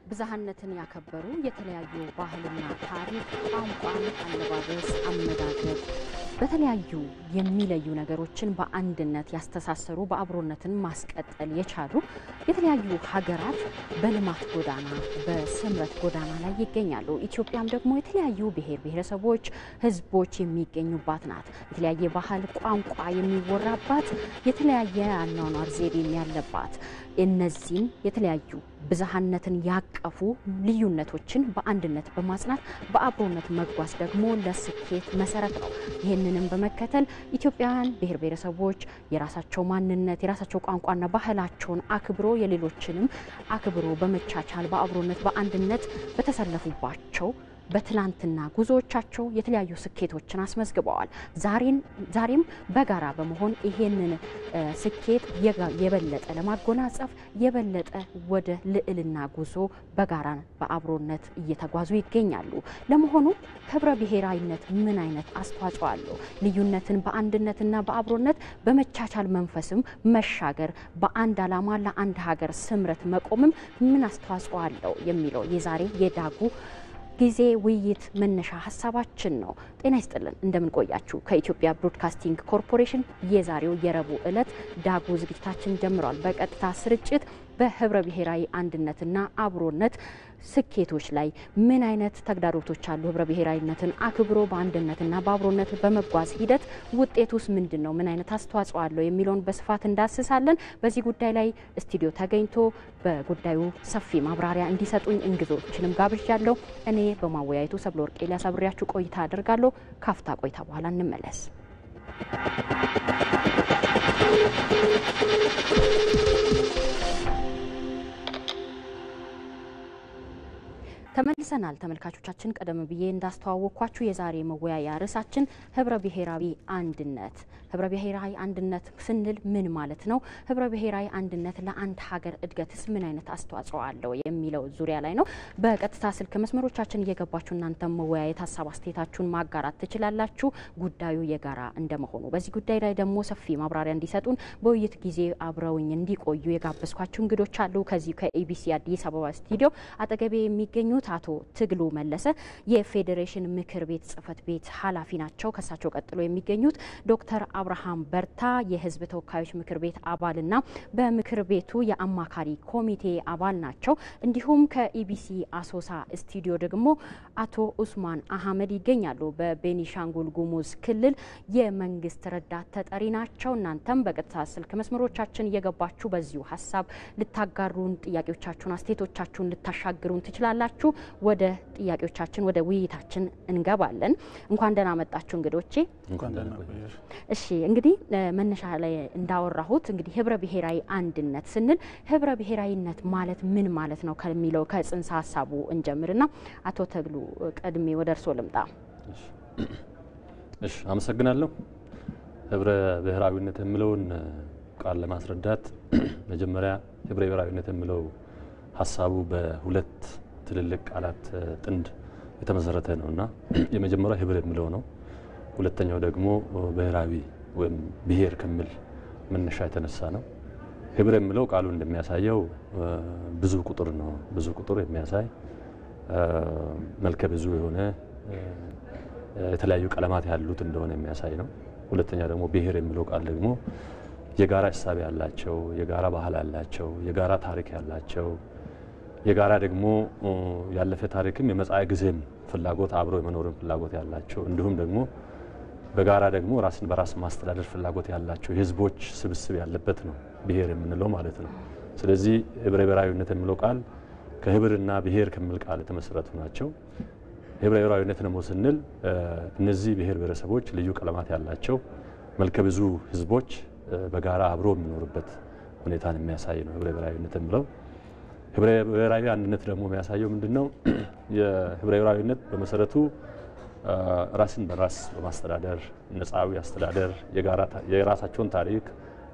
ብዝሃነትን ያከበሩ የተለያዩ ባህልና ታሪክ ቋንቋን አለባበስ አመጋገብ በተለያዩ የሚለዩ ነገሮችን በአንድነት ያስተሳሰሩ በአብሮነትን ማስቀጠል የቻሉ የተለያዩ ሀገራት በልማት ጎዳና በስምረት ጎዳና ላይ ይገኛሉ። ኢትዮጵያም ደግሞ የተለያዩ ብሔር ብሔረሰቦች ህዝቦች የሚገኙባት ናት። የተለያየ ባህል ቋንቋ የሚወራባት የተለያየ አኗኗር ዘይቤ ያለባት እነዚህን የተለያዩ ብዝሃነትን ያቀፉ ልዩነቶችን በአንድነት በማጽናት በአብሮነት መጓዝ ደግሞ ለስኬት መሰረት ነው። ይሄንንም በመከተል ኢትዮጵያውያን ብሔር ብሔረሰቦች የራሳቸው ማንነት የራሳቸው ቋንቋና ባህላቸውን አክብሮ የሌሎችንም አክብሮ በመቻቻል በአብሮነት በአንድነት በተሰለፉባቸው በትላንትና ጉዞዎቻቸው የተለያዩ ስኬቶችን አስመዝግበዋል። ዛሬም በጋራ በመሆን ይሄንን ስኬት የበለጠ ለማጎናጸፍ የበለጠ ወደ ልዕልና ጉዞ በጋራ በአብሮነት እየተጓዙ ይገኛሉ። ለመሆኑ ህብረ ብሔራዊነት ምን አይነት አስተዋጽኦ አለው? ልዩነትን በአንድነትና በአብሮነት በመቻቻል መንፈስም መሻገር በአንድ ዓላማ ለአንድ ሀገር ስምረት መቆምም ምን አስተዋጽኦ አለው የሚለው የዛሬ የዳጉ ጊዜ ውይይት መነሻ ሐሳባችን ነው። ጤና ይስጥልን እንደምን ቆያችሁ? ከኢትዮጵያ ብሮድካስቲንግ ኮርፖሬሽን የዛሬው የረቡዕ ዕለት ዳጉ ዝግጅታችን ጀምሯል። በቀጥታ ስርጭት በህብረ ብሔራዊ አንድነትና አብሮነት ስኬቶች ላይ ምን አይነት ተግዳሮቶች አሉ? ህብረ ብሔራዊነትን አክብሮ በአንድነትና በአብሮነት በመጓዝ ሂደት ውጤቱስ ምንድነው? ምን አይነት አስተዋጽኦ አለው የሚለውን በስፋት እንዳስሳለን። በዚህ ጉዳይ ላይ ስቱዲዮ ተገኝቶ በጉዳዩ ሰፊ ማብራሪያ እንዲሰጡኝ እንግዶችንም ጋብዣለሁ። እኔ በማወያየቱ ሰብለወርቅ ኤልያስ አብሬያችሁ ቆይታ አደርጋለሁ። ካፍታ ቆይታ በኋላ እንመለስ። ተመልሰናል ተመልካቾቻችን። ቀደም ብዬ እንዳስተዋወቅኳችሁ የዛሬ መወያያ ርዕሳችን ህብረ ብሔራዊ አንድነት። ህብረ ብሔራዊ አንድነት ስንል ምን ማለት ነው? ህብረ ብሔራዊ አንድነት ለአንድ ሀገር እድገትስ ምን አይነት አስተዋጽኦ አለው የሚለው ዙሪያ ላይ ነው። በቀጥታ ስልክ መስመሮቻችን እየገባችሁ እናንተ መወያየት ሀሳብ አስተያየታችሁን ማጋራት ትችላላችሁ። ጉዳዩ የጋራ እንደመሆኑ በዚህ ጉዳይ ላይ ደግሞ ሰፊ ማብራሪያ እንዲሰጡን በውይይት ጊዜ አብረውኝ እንዲቆዩ የጋበዝኳችሁ እንግዶች አሉ። ከዚህ ከኢቢሲ አዲስ አበባ ስቱዲዮ አጠገቤ የሚገኙ አቶ ትግሉ መለሰ የፌዴሬሽን ምክር ቤት ጽህፈት ቤት ኃላፊ ናቸው። ከሳቸው ቀጥሎ የሚገኙት ዶክተር አብርሃም በርታ የህዝብ ተወካዮች ምክር ቤት አባልና በምክር ቤቱ የአማካሪ ኮሚቴ አባል ናቸው። እንዲሁም ከኢቢሲ አሶሳ ስቱዲዮ ደግሞ አቶ ኡስማን አህመድ ይገኛሉ። በቤኒሻንጉል ጉሙዝ ክልል የመንግስት ረዳት ተጠሪ ናቸው። እናንተም በቀጥታ ስልክ መስመሮቻችን እየገባችሁ በዚሁ ሀሳብ ልታጋሩን ጥያቄዎቻችሁን አስተያየቶቻችሁን ልታሻግሩን ትችላላችሁ። ወደ ጥያቄዎቻችን ወደ ውይይታችን እንገባለን። እንኳን ደህና መጣችሁ እንግዶቼ። እንኳን ደህና ቆያችሁ። እሺ እንግዲህ መነሻ ላይ እንዳወራሁት እንግዲህ ህብረ ብሔራዊ አንድነት ስንል ህብረ ብሔራዊነት ማለት ምን ማለት ነው ከሚለው ከጽንሰ ሐሳቡ እንጀምርና አቶ ተግሉ ቀድሜ ወደ እርሶ ልምጣ። እሺ አመሰግናለሁ። ህብረ ብሔራዊነት የሚለውን ቃል ለማስረዳት መጀመሪያ ህብረ ብሔራዊነት የሚለው ሐሳቡ በሁለት ትልልቅ ቃላት ጥንድ የተመሰረተ ነውና የመጀመሪያው ህብር የሚለው ነው። ሁለተኛው ደግሞ ብሔራዊ ወይም ብሔር ከሚል መነሻ የተነሳ ነው። ህብር የሚለው ቃሉ እንደሚያሳየው ብዙ ቁጥር ነው። ብዙ ቁጥር የሚያሳይ መልከ ብዙ የሆነ የተለያዩ ቀለማት ያሉት እንደሆነ የሚያሳይ ነው። ሁለተኛ ደግሞ ብሔር የሚለው ቃል ደግሞ የጋራ ሐሳብ ያላቸው የጋራ ባህል ያላቸው የጋራ ታሪክ ያላቸው የጋራ ደግሞ ያለፈ ታሪክም የመጻኢ ጊዜም ፍላጎት አብሮ የመኖርን ፍላጎት ያላቸው እንዲሁም ደግሞ በጋራ ደግሞ ራስን በራስ ማስተዳደር ፍላጎት ያላቸው ህዝቦች ስብስብ ያለበት ነው ብሔር የምንለው ማለት ነው። ስለዚህ ህብረ ብሔራዊነት የሚለው ቃል ከህብርና ብሔር ከሚል ቃል የተመሰረቱ ናቸው። ህብረ ብሔራዊነት ነው ስንል እነዚህ ብሔር ብሔረሰቦች ልዩ ቀለማት ያላቸው መልከ ብዙ ህዝቦች በጋራ አብሮ የሚኖርበት ሁኔታን የሚያሳይ ነው ህብረ ብሔራዊነት የሚለው። ህብረ ብሔራዊ አንድነት ደግሞ የሚያሳየው ምንድነው? የህብረ ብሔራዊነት በመሰረቱ ራስን በራስ በማስተዳደር ነፃዊ አስተዳደር የራሳቸውን ታሪክ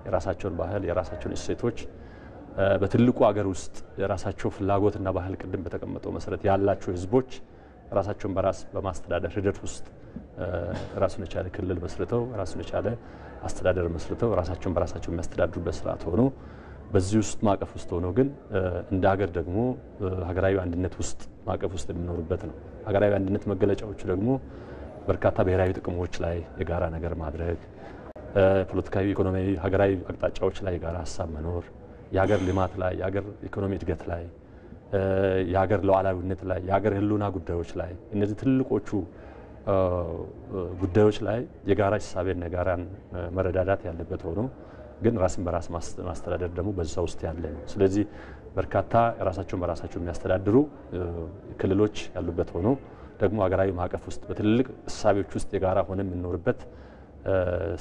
የራሳቸውን ባህል የራሳቸውን እሴቶች በትልቁ ሀገር ውስጥ የራሳቸው ፍላጎትና ባህል ቅድም በተቀመጠው መሰረት ያላቸው ህዝቦች ራሳቸውን በራስ በማስተዳደር ሂደት ውስጥ ራሱን የቻለ ክልል መስርተው ራሱን የቻለ አስተዳደር መስርተው ራሳቸውን በራሳቸው የሚያስተዳድሩበት ስርዓት ሆኖ በዚህ ውስጥ ማቀፍ ውስጥ ሆኖ ግን እንደ ሀገር ደግሞ ሀገራዊ አንድነት ውስጥ ማቀፍ ውስጥ የሚኖርበት ነው። ሀገራዊ አንድነት መገለጫዎቹ ደግሞ በርካታ ብሔራዊ ጥቅሞች ላይ የጋራ ነገር ማድረግ፣ ፖለቲካዊ፣ ኢኮኖሚያዊ፣ ሀገራዊ አቅጣጫዎች ላይ የጋራ ሀሳብ መኖር፣ የሀገር ልማት ላይ፣ የሀገር ኢኮኖሚ እድገት ላይ፣ የሀገር ሉዓላዊነት ላይ፣ የሀገር ህልውና ጉዳዮች ላይ እነዚህ ትልቆቹ ጉዳዮች ላይ የጋራ ሐሳብና የጋራን መረዳዳት ያለበት ሆኖ ግን ራስን በራስ ማስተዳደር ደግሞ በዛ ውስጥ ያለ ነው። ስለዚህ በርካታ ራሳቸውን በራሳቸው የሚያስተዳድሩ ክልሎች ያሉበት ሆኖ ደግሞ ሀገራዊ ማዕቀፍ ውስጥ በትልቅ እሳቤዎች ውስጥ የጋራ ሆነ የምንኖርበት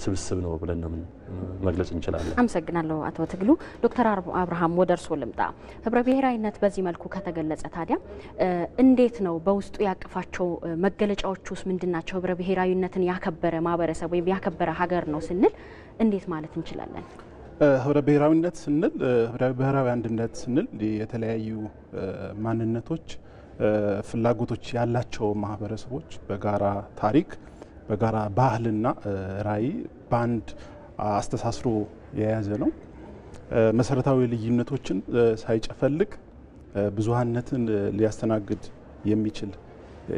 ስብስብ ነው ብለን ነው መግለጽ እንችላለን። አመሰግናለሁ አቶ ትግሉ። ዶክተር አብርሃም ወደ እርሶ ልምጣ። ህብረ ብሔራዊነት በዚህ መልኩ ከተገለጸ ታዲያ እንዴት ነው በውስጡ ያቀፋቸው መገለጫዎች ውስጥ ምንድናቸው? ህብረ ብሔራዊነትን ያከበረ ማህበረሰብ ወይም ያከበረ ሀገር ነው ስንል እንዴት ማለት እንችላለን? ህብረ ብሔራዊነት ስንል ህብረ ብሔራዊ አንድነት ስንል የተለያዩ ማንነቶች፣ ፍላጎቶች ያላቸው ማህበረሰቦች በጋራ ታሪክ በጋራ ባህልና ራዕይ ባንድ አስተሳስሮ የያዘ ነው። መሰረታዊ ልዩነቶችን ሳይጨፈልቅ ብዙሃነትን ሊያስተናግድ የሚችል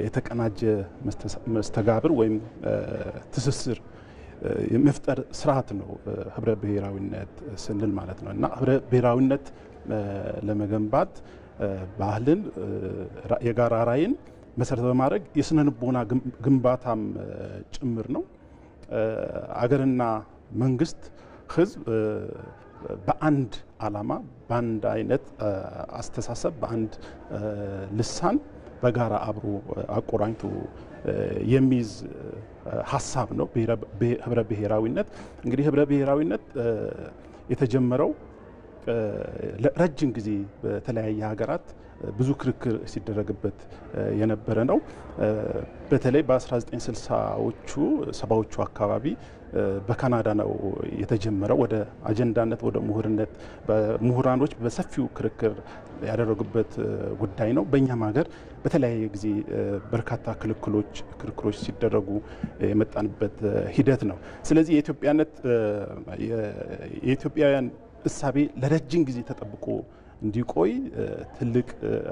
የተቀናጀ መስተጋብር ወይም ትስስር የመፍጠር ስርዓት ነው ህብረ ብሔራዊነት ስንል ማለት ነው። እና ህብረ ብሔራዊነት ለመገንባት ባህልን የጋራ ራዕይን መሰረት በማድረግ የስነ ልቦና ግንባታም ጭምር ነው። አገርና መንግስት ህዝብ በአንድ ዓላማ በአንድ አይነት አስተሳሰብ በአንድ ልሳን በጋራ አብሮ አቆራኝቶ የሚይዝ ሀሳብ ነው ህብረ ብሔራዊነት። እንግዲህ ህብረ ብሔራዊነት የተጀመረው ለረጅም ጊዜ በተለያየ ሀገራት ብዙ ክርክር ሲደረግበት የነበረ ነው። በተለይ በ1960ዎቹ 70ዎቹ አካባቢ በካናዳ ነው የተጀመረው። ወደ አጀንዳነት ወደ ምሁርነት ምሁራኖች በሰፊው ክርክር ያደረጉበት ጉዳይ ነው። በእኛም ሀገር በተለያየ ጊዜ በርካታ ክርክሮች ሲደረጉ የመጣንበት ሂደት ነው። ስለዚህ የኢትዮጵያውያን እሳቤ ለረጅም ጊዜ ተጠብቆ እንዲቆይ ትልቅ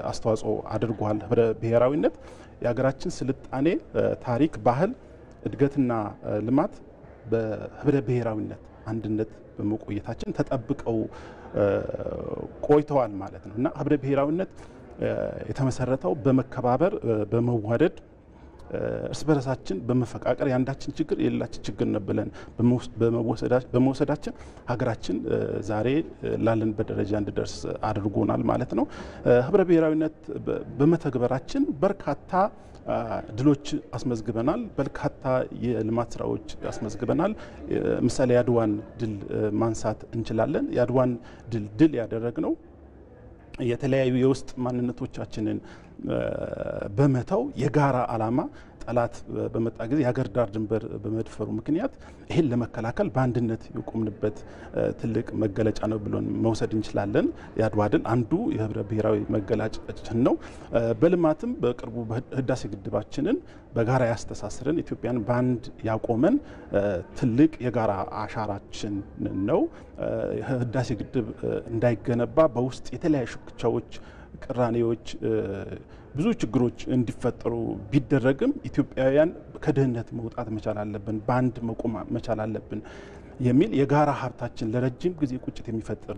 አስተዋጽኦ አድርጓል። ህብረ ብሔራዊነት የሀገራችን ስልጣኔ፣ ታሪክ፣ ባህል፣ እድገትና ልማት በህብረ ብሔራዊነት አንድነት በመቆየታችን ተጠብቀው ቆይተዋል ማለት ነው እና ህብረ ብሔራዊነት የተመሰረተው በመከባበር በመዋደድ እርስ በርሳችን በመፈቃቀር የአንዳችን ችግር የሌላችን ችግር ነው ብለን በመወሰዳችን ሀገራችን ዛሬ ላለንበት ደረጃ እንድደርስ አድርጎናል ማለት ነው። ህብረ ብሔራዊነት በመተግበራችን በርካታ ድሎች አስመዝግበናል። በርካታ የልማት ስራዎች አስመዝግበናል። ምሳሌ የአድዋን ድል ማንሳት እንችላለን። የአድዋን ድል ያደረግነው የተለያዩ የውስጥ ማንነቶቻችንን በመተው የጋራ ዓላማ ጠላት በመጣ ጊዜ የሀገር ዳር ድንበር በመድፈሩ ምክንያት ይህን ለመከላከል በአንድነት የቆምንበት ትልቅ መገለጫ ነው ብሎን መውሰድ እንችላለን። የአድዋ ድል አንዱ የህብረ ብሔራዊ መገለጫችን ነው። በልማትም በቅርቡ ህዳሴ ግድባችንን በጋራ ያስተሳስረን ኢትዮጵያን በአንድ ያቆመን ትልቅ የጋራ አሻራችን ነው። ህዳሴ ግድብ እንዳይገነባ በውስጥ የተለያዩ ሽኩቻዎች፣ ቅራኔዎች፣ ብዙ ችግሮች እንዲፈጠሩ ቢደረግም ኢትዮጵያውያን ከድህነት መውጣት መቻል አለብን፣ በአንድ መቆም መቻል አለብን የሚል የጋራ ሀብታችን ለረጅም ጊዜ ቁጭት የሚፈጥር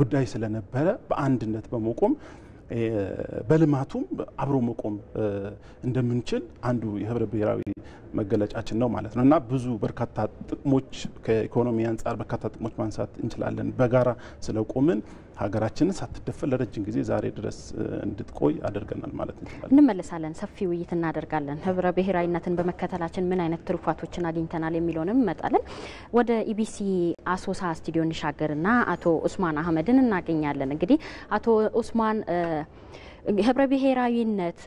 ጉዳይ ስለነበረ በአንድነት በመቆም በልማቱም አብሮ መቆም እንደምንችል አንዱ የህብረ ብሔራዊ መገለጫችን ነው ማለት ነው እና ብዙ በርካታ ጥቅሞች ከኢኮኖሚ አንጻር በርካታ ጥቅሞች ማንሳት እንችላለን። በጋራ ስለቆምን ሀገራችንን ሳትደፈር ለረጅም ጊዜ ዛሬ ድረስ እንድትቆይ አድርገናል ማለት እንችላለን። እንመለሳለን፣ ሰፊ ውይይት እናደርጋለን። ህብረ ብሔራዊነትን በመከተላችን ምን አይነት ትሩፋቶችን አግኝተናል የሚለውንም እንመጣለን። ወደ ኢቢሲ አሶሳ ስቱዲዮ እንሻገርና አቶ ኡስማን አህመድን እናገኛለን። እንግዲህ አቶ ኡስማን ህብረ ብሔራዊነት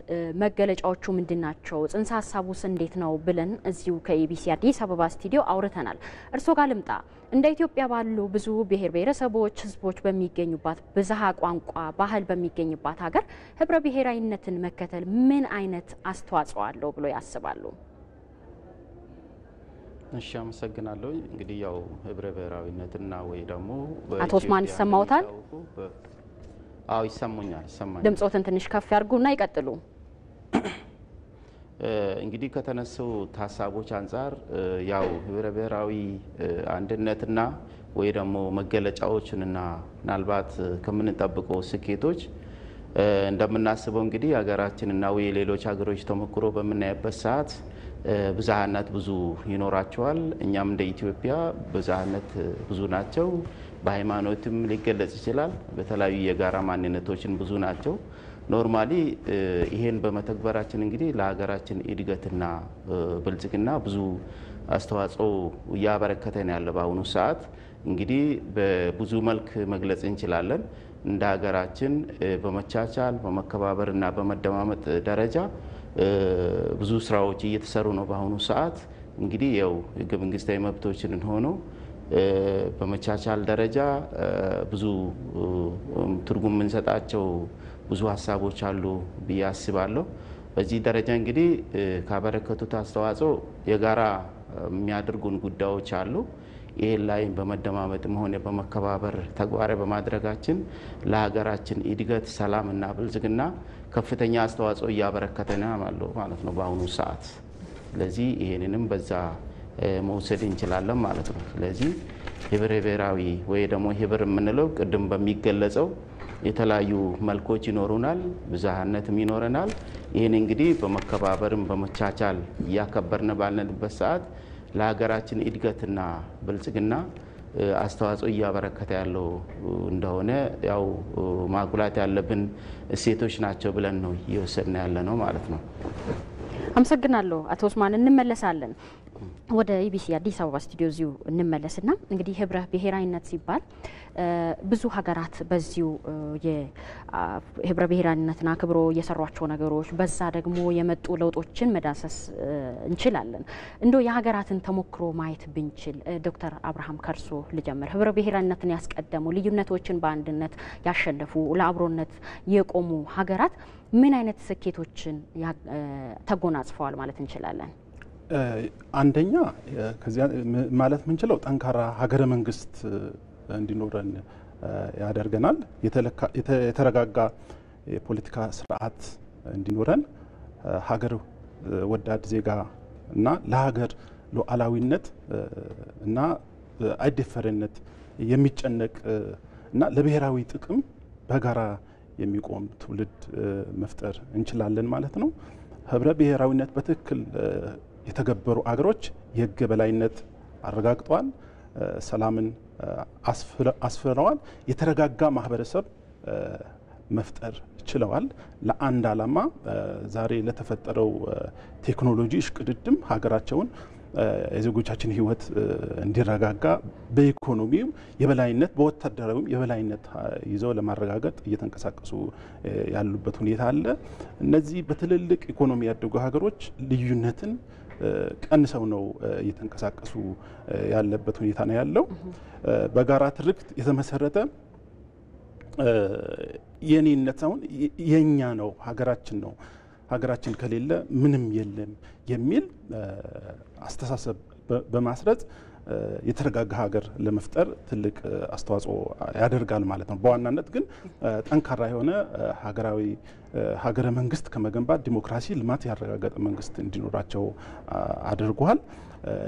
መገለጫዎቹ ምንድናቸው? ጽንሰ ሐሳቡስ እንዴት ነው ብለን እዚሁ ከኢቢሲ አዲስ አበባ ስቱዲዮ አውርተናል። እርሶ ጋር ልምጣ። እንደ ኢትዮጵያ ባሉ ብዙ ብሔር ብሔረሰቦች ህዝቦች በሚገኙባት ብዝሃ ቋንቋ ባህል በሚገኝባት ሀገር ህብረ ብሔራዊነትን መከተል ምን አይነት አስተዋጽኦ አለው ብሎ ያስባሉ? እሺ አመሰግናለሁ። እንግዲህ ያው ህብረ ብሔራዊነትና ወይ ደግሞ አቶ ኡስማን ይሰማውታል? አዎ ይሰማኛል። ድምጾትን ትንሽ ከፍ ያርጉና ይቀጥሉ። እንግዲህ ከተነሱ ሐሳቦች አንፃር ያው ህብረ ብሔራዊ አንድነትና ወይ ደግሞ መገለጫዎችንና ምናልባት ከምንጠብቀው ስኬቶች እንደምናስበው እንግዲህ ሀገራችንና ወይ ሌሎች ሀገሮች ተሞክሮ በመናየበት ሰዓት ብዝሃነት ብዙ ይኖራቸዋል። እኛም እንደ ኢትዮጵያ ብዝሃነት ብዙ ናቸው። በሃይማኖትም ሊገለጽ ይችላል። በተለያዩ የጋራ ማንነቶችን ብዙ ናቸው። ኖርማሊ ይሄን በመተግበራችን እንግዲህ ለሀገራችን እድገትና ብልጽግና ብዙ አስተዋጽኦ እያበረከተን ያለ በአሁኑ ሰዓት እንግዲህ በብዙ መልክ መግለጽ እንችላለን። እንደ ሀገራችን በመቻቻል በመከባበርና በመደማመጥ ደረጃ ብዙ ስራዎች እየተሰሩ ነው በአሁኑ ሰዓት። እንግዲህ ያው ህገ መንግስታዊ መብቶችን ሆኖ በመቻቻል ደረጃ ብዙ ትርጉም የምንሰጣቸው ብዙ ሀሳቦች አሉ ብዬ አስባለሁ። በዚህ ደረጃ እንግዲህ ካበረከቱት አስተዋጽኦ የጋራ የሚያደርጉን ጉዳዮች አሉ። ይሄን ላይ በመደማመጥም ሆነ በመከባበር ተግባራዊ በማድረጋችን ለሀገራችን እድገት ሰላምና ብልጽግና ከፍተኛ አስተዋጽኦ እያበረከተና ማለት ነው በአሁኑ ሰዓት። ስለዚህ ይሄንንም በዛ መውሰድ እንችላለን ማለት ነው። ስለዚህ ህብረ ብሔራዊ ወይ ደግሞ ህብር የምንለው ቅድም በሚገለጸው የተለያዩ መልኮች ይኖሩናል፣ ብዝሃነትም ይኖረናል። ይሄን እንግዲህ በመከባበርም በመቻቻል እያከበርን ባለንበት ሰዓት ለሀገራችን እድገትና ብልጽግና አስተዋጽኦ እያበረከተ ያለው እንደሆነ ያው ማጉላት ያለብን እሴቶች ናቸው ብለን ነው እየወሰድን ያለ ነው ማለት ነው። አመሰግናለሁ አቶ ኡስማን። እንመለሳለን ወደ ኢቢሲ አዲስ አበባ ስቱዲዮ ዚሁ እንመለስና እንግዲህ ህብረ ብሔራዊነት ሲባል ብዙ ሀገራት በዚሁ የህብረ ብሔራዊነትን አክብሮ የሰሯቸው ነገሮች በዛ ደግሞ የመጡ ለውጦችን መዳሰስ እንችላለን። እንደው የሀገራትን ተሞክሮ ማየት ብንችል ዶክተር አብርሃም ከርሶ ልጀምር። ህብረ ብሔራዊነትን ያስቀደሙ ልዩነቶችን በአንድነት ያሸነፉ ለአብሮነት የቆሙ ሀገራት ምን አይነት ስኬቶችን ተጎናጽፈዋል ማለት እንችላለን? አንደኛ ከዚያ ማለት ምንችለው ጠንካራ ሀገረ መንግስት እንዲኖረን ያደርገናል። የተረጋጋ የፖለቲካ ስርዓት እንዲኖረን ሀገር ወዳድ ዜጋ እና ለሀገር ሉዓላዊነት እና አይደፈረነት የሚጨነቅ እና ለብሔራዊ ጥቅም በጋራ የሚቆም ትውልድ መፍጠር እንችላለን ማለት ነው። ህብረ ብሔራዊነት በትክክል የተገበሩ አገሮች የህግ የበላይነት አረጋግጠዋል፣ ሰላምን አስፍረዋል፣ የተረጋጋ ማህበረሰብ መፍጠር ችለዋል። ለአንድ ዓላማ ዛሬ ለተፈጠረው ቴክኖሎጂ እሽቅድድም ሀገራቸውን የዜጎቻችን ህይወት እንዲረጋጋ በኢኮኖሚው የበላይነት በወታደራዊም የበላይነት ይዘው ለማረጋገጥ እየተንቀሳቀሱ ያሉበት ሁኔታ አለ። እነዚህ በትልልቅ ኢኮኖሚ ያደጉ ሀገሮች ልዩነትን ቀንሰው ነው እየተንቀሳቀሱ ያለበት ሁኔታ ነው ያለው። በጋራ ትርክት የተመሰረተ የኔነት ሳይሆን የኛ ነው፣ ሀገራችን ነው፣ ሀገራችን ከሌለ ምንም የለም የሚል አስተሳሰብ በማስረጽ የተረጋጋ ሀገር ለመፍጠር ትልቅ አስተዋጽኦ ያደርጋል ማለት ነው። በዋናነት ግን ጠንካራ የሆነ ሀገረ መንግስት ከመገንባት ዲሞክራሲ፣ ልማት ያረጋገጠ መንግስት እንዲኖራቸው አድርጓል።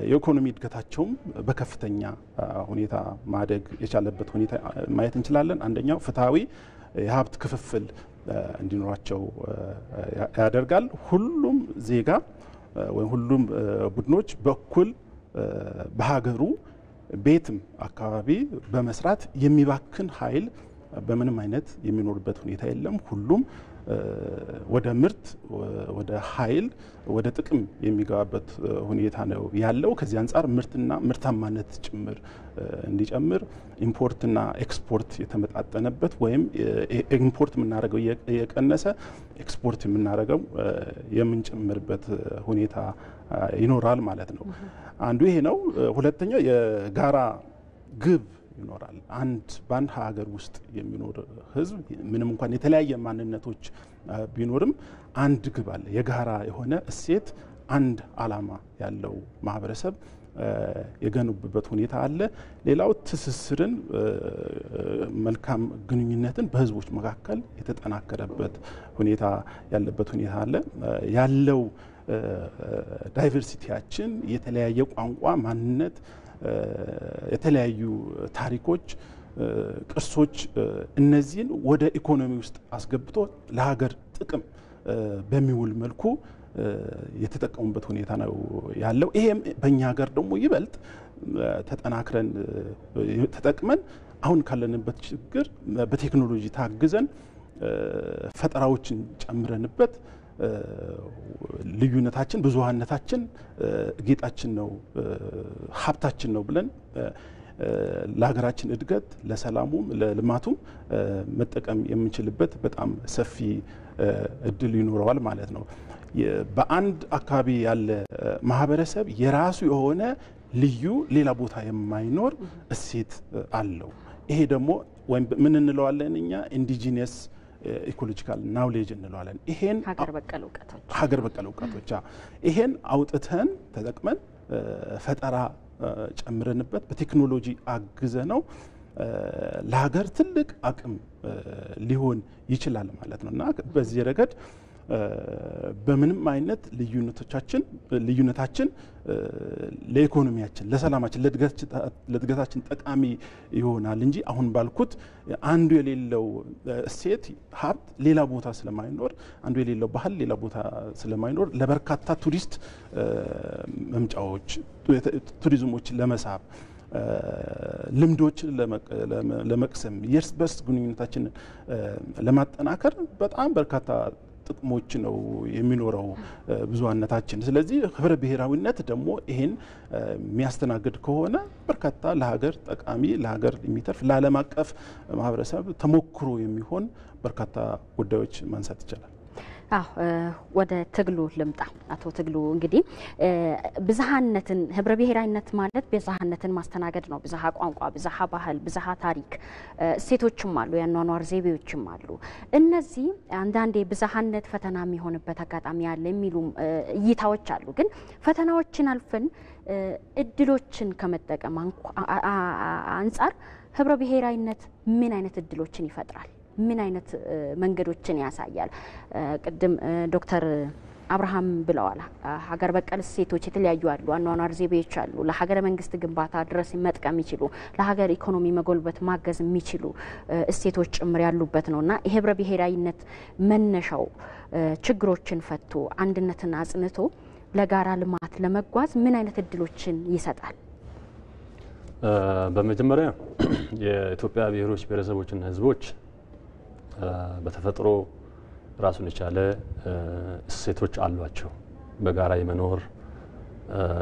የኢኮኖሚ እድገታቸውም በከፍተኛ ሁኔታ ማደግ የቻለበት ሁኔታ ማየት እንችላለን። አንደኛው ፍትሃዊ የሀብት ክፍፍል እንዲኖራቸው ያደርጋል። ሁሉም ዜጋ ወይም ሁሉም ቡድኖች በኩል በሀገሩ ቤትም አካባቢ በመስራት የሚባክን ኃይል በምንም አይነት የሚኖርበት ሁኔታ የለም። ሁሉም ወደ ምርት፣ ወደ ኃይል፣ ወደ ጥቅም የሚገባበት ሁኔታ ነው ያለው። ከዚህ አንጻር ምርትና ምርታማነት ጭምር እንዲጨምር ኢምፖርትና ኤክስፖርት የተመጣጠነበት ወይም ኢምፖርት የምናደርገው የቀነሰ ኤክስፖርት የምናደርገው የምንጨምርበት ሁኔታ ይኖራል ማለት ነው። አንዱ ይሄ ነው። ሁለተኛው የጋራ ግብ ይኖራል። በአንድ ሀገር ውስጥ የሚኖር ህዝብ ምንም እንኳን የተለያየ ማንነቶች ቢኖርም አንድ ግብ አለ። የጋራ የሆነ እሴት፣ አንድ አላማ ያለው ማህበረሰብ የገነቡበት ሁኔታ አለ። ሌላው ትስስርን፣ መልካም ግንኙነትን በህዝቦች መካከል የተጠናከረበት ሁኔታ ያለበት ሁኔታ አለ። ያለው ዳይቨርሲቲያችን የተለያየ ቋንቋ፣ ማንነት፣ የተለያዩ ታሪኮች፣ ቅርሶች እነዚህን ወደ ኢኮኖሚ ውስጥ አስገብቶ ለሀገር ጥቅም በሚውል መልኩ የተጠቀሙበት ሁኔታ ነው ያለው። ይሄም በእኛ ሀገር ደግሞ ይበልጥ ተጠናክረን ተጠቅመን አሁን ካለንበት ችግር በቴክኖሎጂ ታግዘን ፈጠራዎችን ጨምረንበት ልዩነታችን፣ ብዙሃነታችን ጌጣችን ነው፣ ሀብታችን ነው ብለን ለሀገራችን እድገት፣ ለሰላሙም፣ ለልማቱም መጠቀም የምንችልበት በጣም ሰፊ እድል ይኖረዋል ማለት ነው። በአንድ አካባቢ ያለ ማህበረሰብ የራሱ የሆነ ልዩ ሌላ ቦታ የማይኖር እሴት አለው። ይሄ ደግሞ ወይም ምን እንለዋለን እኛ ኢንዲጂነስ ኢኮሎጂካል ናውሌጅ እንለዋለን። ይሄን ሀገር በቀል እውቀቶች ይሄን አውጥተን ተጠቅመን ፈጠራ ጨምረንበት በቴክኖሎጂ አግዘ ነው ለሀገር ትልቅ አቅም ሊሆን ይችላል ማለት ነው እና በዚህ ረገድ በምንም አይነት ልዩነታችን ለኢኮኖሚያችን፣ ለሰላማችን፣ ለእድገታችን ጠቃሚ ይሆናል እንጂ አሁን ባልኩት አንዱ የሌለው እሴት ሀብት ሌላ ቦታ ስለማይኖር፣ አንዱ የሌለው ባህል ሌላ ቦታ ስለማይኖር ለበርካታ ቱሪስት መምጫዎች፣ ቱሪዝሞችን ለመሳብ፣ ልምዶችን ለመቅሰም፣ የእርስ በርስ ግንኙነታችንን ለማጠናከር በጣም በርካታ ጥቅሞች ነው የሚኖረው ብዙሃነታችን። ስለዚህ ህብረ ብሔራዊነት ደግሞ ይሄን የሚያስተናግድ ከሆነ በርካታ ለሀገር ጠቃሚ፣ ለሀገር የሚተርፍ፣ ለዓለም አቀፍ ማህበረሰብ ተሞክሮ የሚሆን በርካታ ጉዳዮች ማንሳት ይቻላል። ወደ ትግሉ ልምጣ። አቶ ትግሉ እንግዲህ ብዝሃነትን፣ ህብረ ብሔራዊነት ማለት ብዝሃነትን ማስተናገድ ነው። ብዝሃ ቋንቋ፣ ብዝሃ ባህል፣ ብዝሃ ታሪክ እሴቶችም አሉ፣ የአኗኗር ዘይቤዎችም አሉ። እነዚህ አንዳንዴ ብዝሃነት ፈተና የሚሆንበት አጋጣሚ ያለ የሚሉ እይታዎች አሉ። ግን ፈተናዎችን አልፈን እድሎችን ከመጠቀም አንጻር ህብረ ብሔራዊነት ምን አይነት እድሎችን ይፈጥራል? ምን አይነት መንገዶችን ያሳያል? ቅድም ዶክተር አብርሃም ብለዋል። ሀገር በቀል እሴቶች የተለያዩ አሉ፣ አኗኗር ዘይቤዎች አሉ፣ ለሀገረ መንግስት ግንባታ ድረስ መጥቀም የሚችሉ፣ ለሀገር ኢኮኖሚ መጎልበት ማገዝ የሚችሉ እሴቶች ጭምር ያሉበት ነውና የህብረ ብሔራዊነት መነሻው ችግሮችን ፈቶ አንድነትን አጽንቶ ለጋራ ልማት ለመጓዝ ምን አይነት እድሎችን ይሰጣል? በመጀመሪያ የኢትዮጵያ ብሔሮች ብሔረሰቦችና ህዝቦች በተፈጥሮ ራሱን የቻለ እሴቶች አሏቸው። በጋራ የመኖር፣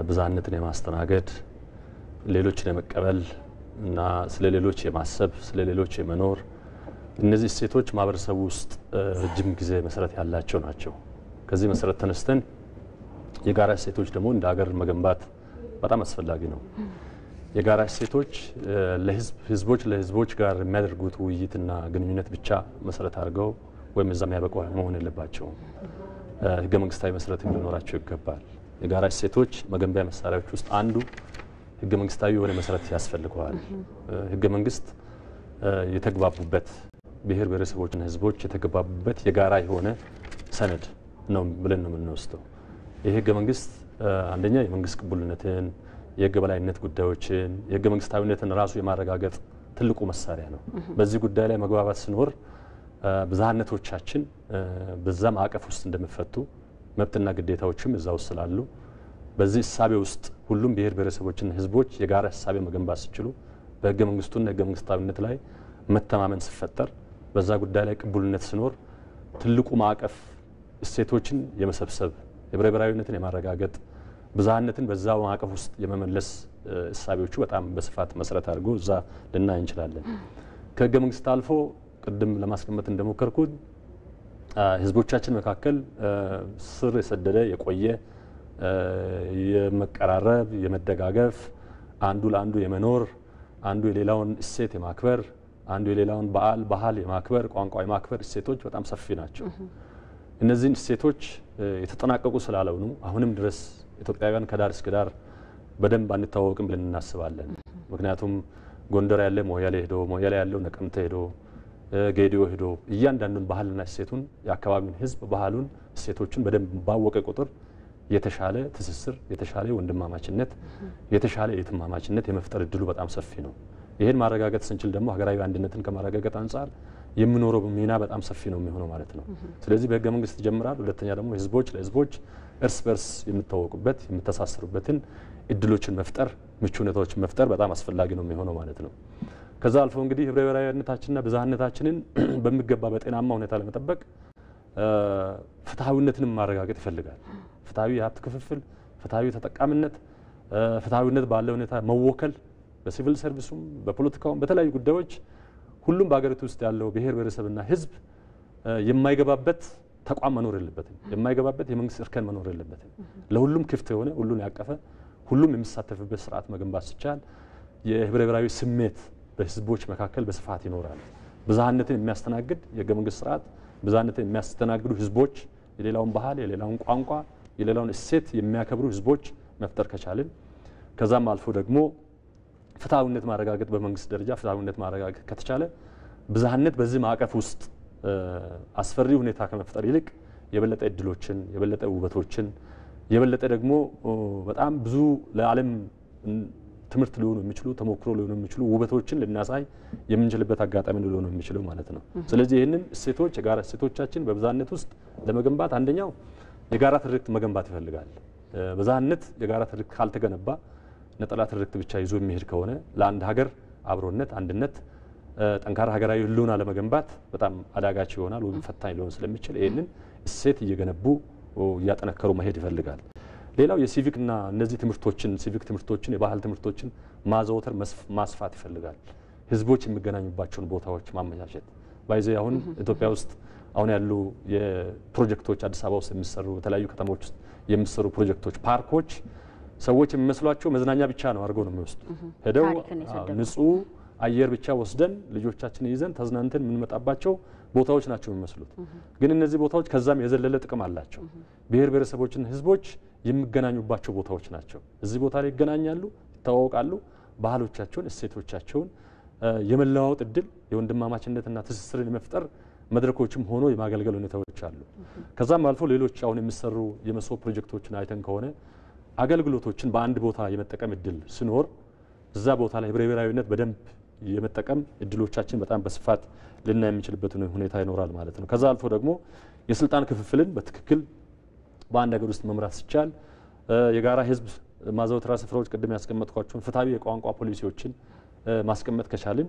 ብዝሃነትን የማስተናገድ፣ ሌሎችን የመቀበል እና ስለ ሌሎች የማሰብ፣ ስለ ሌሎች የመኖር፣ እነዚህ እሴቶች ማህበረሰቡ ውስጥ ረጅም ጊዜ መሰረት ያላቸው ናቸው። ከዚህ መሰረት ተነስተን የጋራ እሴቶች ደግሞ እንደ ሀገር መገንባት በጣም አስፈላጊ ነው። የጋራ እሴቶች ህዝቦች ለህዝቦች ጋር የሚያደርጉት ውይይትና ግንኙነት ብቻ መሰረት አድርገው ወይም እዛም ያበቁ መሆን የለባቸውም። ህገ መንግስታዊ መሰረት ሊኖራቸው ይገባል። የጋራ እሴቶች መገንቢያ መሳሪያዎች ውስጥ አንዱ ህገ መንግስታዊ የሆነ መሰረት ያስፈልገዋል። ህገ መንግስት የተግባቡበት ብሔር ብሔረሰቦችና ህዝቦች የተግባቡበት የጋራ የሆነ ሰነድ ነው ብለን ነው የምንወስደው። ይህ ህገ መንግስት አንደኛ የመንግስት ቅቡልነትን፣ የህግ በላይነት ጉዳዮችን፣ የህገ መንግስታዊነትን ራሱ የማረጋገጥ ትልቁ መሳሪያ ነው። በዚህ ጉዳይ ላይ መግባባት ሲኖር ብዝሃነቶቻችን በዛ ማዕቀፍ ውስጥ እንደሚፈቱ፣ መብትና ግዴታዎችም እዛ ውስጥ ስላሉ በዚህ እሳቤ ውስጥ ሁሉም ብሔር ብሔረሰቦችና ህዝቦች የጋራ እሳቤ መገንባት ሲችሉ በህገ መንግስቱና ህገ መንግስታዊነት ላይ መተማመን ሲፈጠር በዛ ጉዳይ ላይ ቅቡልነት ሲኖር ትልቁ ማዕቀፍ እሴቶችን የመሰብሰብ የህብረ ብሔራዊነትን የማረጋገጥ ብዝሃነትን በዛው ማዕቀፍ ውስጥ የመመለስ እሳቤዎቹ በጣም በስፋት መሰረት አድርጎ እዛ ልናይ እንችላለን። ከህገ መንግስት አልፎ ቅድም ለማስቀመጥ እንደሞከርኩት ህዝቦቻችን መካከል ስር የሰደደ የቆየ የመቀራረብ የመደጋገፍ አንዱ ለአንዱ የመኖር አንዱ የሌላውን እሴት የማክበር አንዱ የሌላውን ባህል የማክበር ቋንቋ የማክበር እሴቶች በጣም ሰፊ ናቸው። እነዚህን እሴቶች የተጠናቀቁ ስላልሆኑ አሁንም ድረስ ኢትዮጵያውያን ከዳር እስከ ዳር በደንብ አንተዋወቅም ብለን እናስባለን። ምክንያቱም ጎንደር ያለ ሞያሌ ሄዶ ሞያሌ ያለው ነቀምቴ ሄዶ ጌዲዮ ሄዶ እያንዳንዱን ባህልና እሴቱን የአካባቢውን ህዝብ ባህሉን እሴቶችን በደንብ ባወቀ ቁጥር የተሻለ ትስስር የተሻለ ወንድማማችነት የተሻለ የትማማችነት የመፍጠር እድሉ በጣም ሰፊ ነው። ይሄን ማረጋገጥ ስንችል ደግሞ ሀገራዊ አንድነትን ከማረጋገጥ አንፃር የምኖረው ሚና በጣም ሰፊ ነው የሚሆነው ማለት ነው። ስለዚህ በህገ መንግስት ይጀምራል። ሁለተኛ ደግሞ ህዝቦች ለህዝቦች እርስ በርስ የሚተዋወቁበት የሚተሳሰሩበትን እድሎችን መፍጠር ምቹ ሁኔታዎችን መፍጠር በጣም አስፈላጊ ነው የሚሆነው ማለት ነው። ከዛ አልፎ እንግዲህ ህብረ ብሔራዊነታችንና ብዝሃነታችንን በሚገባ በጤናማ ሁኔታ ለመጠበቅ ፍትሃዊነትንም ማረጋገጥ ይፈልጋል። ፍትሃዊ የሀብት ክፍፍል፣ ፍትሃዊ ተጠቃሚነት፣ ፍትሃዊነት ባለ ሁኔታ መወከል በሲቪል ሰርቪሱም በፖለቲካውም በተለያዩ ጉዳዮች ሁሉም በአገሪቱ ውስጥ ያለው ብሔር ብሔረሰብና ህዝብ የማይገባበት ተቋም መኖር የለበትም። የማይገባበት የመንግስት እርከን መኖር የለበትም። ለሁሉም ክፍት የሆነ ሁሉን ያቀፈ ሁሉም የሚሳተፍበት ስርዓት መገንባት ሲቻል የህብረ ብሔራዊ ስሜት በህዝቦች መካከል በስፋት ይኖራል። ብዝሃነትን የሚያስተናግድ የህገ መንግስት ስርዓት ብዝሃነትን የሚያስተናግዱ ህዝቦች የሌላውን ባህል የሌላውን ቋንቋ የሌላውን እሴት የሚያከብሩ ህዝቦች መፍጠር ከቻልን ከዛም አልፎ ደግሞ ፍትሃዊነት ማረጋገጥ በመንግስት ደረጃ ፍትሃዊነት ማረጋገጥ ከተቻለ ብዝሃነት በዚህ ማዕቀፍ ውስጥ አስፈሪ ሁኔታ ከመፍጠር ይልቅ የበለጠ እድሎችን የበለጠ ውበቶችን የበለጠ ደግሞ በጣም ብዙ ለዓለም ትምህርት ሊሆኑ የሚችሉ ተሞክሮ ሊሆኑ የሚችሉ ውበቶችን ልናሳይ የምንችልበት አጋጣሚ ሊሆኑ የሚችለው ማለት ነው። ስለዚህ ይህንን እሴቶች የጋራ እሴቶቻችን በብዝሃነት ውስጥ ለመገንባት አንደኛው የጋራ ትርክት መገንባት ይፈልጋል። ብዝሃነት የጋራ ትርክት ካልተገነባ ነጠላ ትርክት ብቻ ይዞ የሚሄድ ከሆነ ለአንድ ሀገር አብሮነት አንድነት ጠንካራ ሀገራዊ ህልውና ለመገንባት በጣም አዳጋች ይሆናል ወይም ፈታኝ ሊሆን ስለሚችል ይህንን እሴት እየገነቡ እያጠነከሩ መሄድ ይፈልጋል። ሌላው የሲቪክና እነዚህ ትምህርቶችን ሲቪክ ትምህርቶችን የባህል ትምህርቶችን ማዘውተር ማስፋት ይፈልጋል። ህዝቦች የሚገናኙባቸውን ቦታዎች ማመቻቸት ባይዘ አሁን ኢትዮጵያ ውስጥ አሁን ያሉ የፕሮጀክቶች አዲስ አበባ ውስጥ የሚሰሩ በተለያዩ ከተሞች ውስጥ የሚሰሩ ፕሮጀክቶች ፓርኮች ሰዎች የሚመስሏቸው መዝናኛ ብቻ ነው አድርገው ነው የሚወስዱ ሄደው ንጹህ አየር ብቻ ወስደን ልጆቻችንን ይዘን ተዝናንተን የምንመጣባቸው ቦታዎች ናቸው የሚመስሉት። ግን እነዚህ ቦታዎች ከዛም የዘለለ ጥቅም አላቸው። ብሔር ብሔረሰቦችና ህዝቦች የሚገናኙባቸው ቦታዎች ናቸው። እዚህ ቦታ ላይ ይገናኛሉ፣ ይተዋወቃሉ፣ ባህሎቻቸውን እሴቶቻቸውን የመለዋወጥ እድል የወንድማማችነትና ትስስርን የመፍጠር መድረኮችም ሆኖ የማገልገል ሁኔታዎች አሉ። ከዛም አልፎ ሌሎች አሁን የሚሰሩ የመሶብ ፕሮጀክቶችን አይተን ከሆነ አገልግሎቶችን በአንድ ቦታ የመጠቀም እድል ሲኖር እዛ ቦታ ላይ ህብረ ብሔራዊነት በደንብ የመጠቀም እድሎቻችን በጣም በስፋት ልናይ የምንችልበት ሁኔታ ይኖራል ማለት ነው። ከዛ አልፎ ደግሞ የስልጣን ክፍፍልን በትክክል በአንድ ሀገር ውስጥ መምራት ሲቻል የጋራ ህዝብ ማዘውተሪያ ስፍራዎች ቅድም ያስቀመጥኳቸውን ፍትሃዊ የቋንቋ ፖሊሲዎችን ማስቀመጥ ከቻልን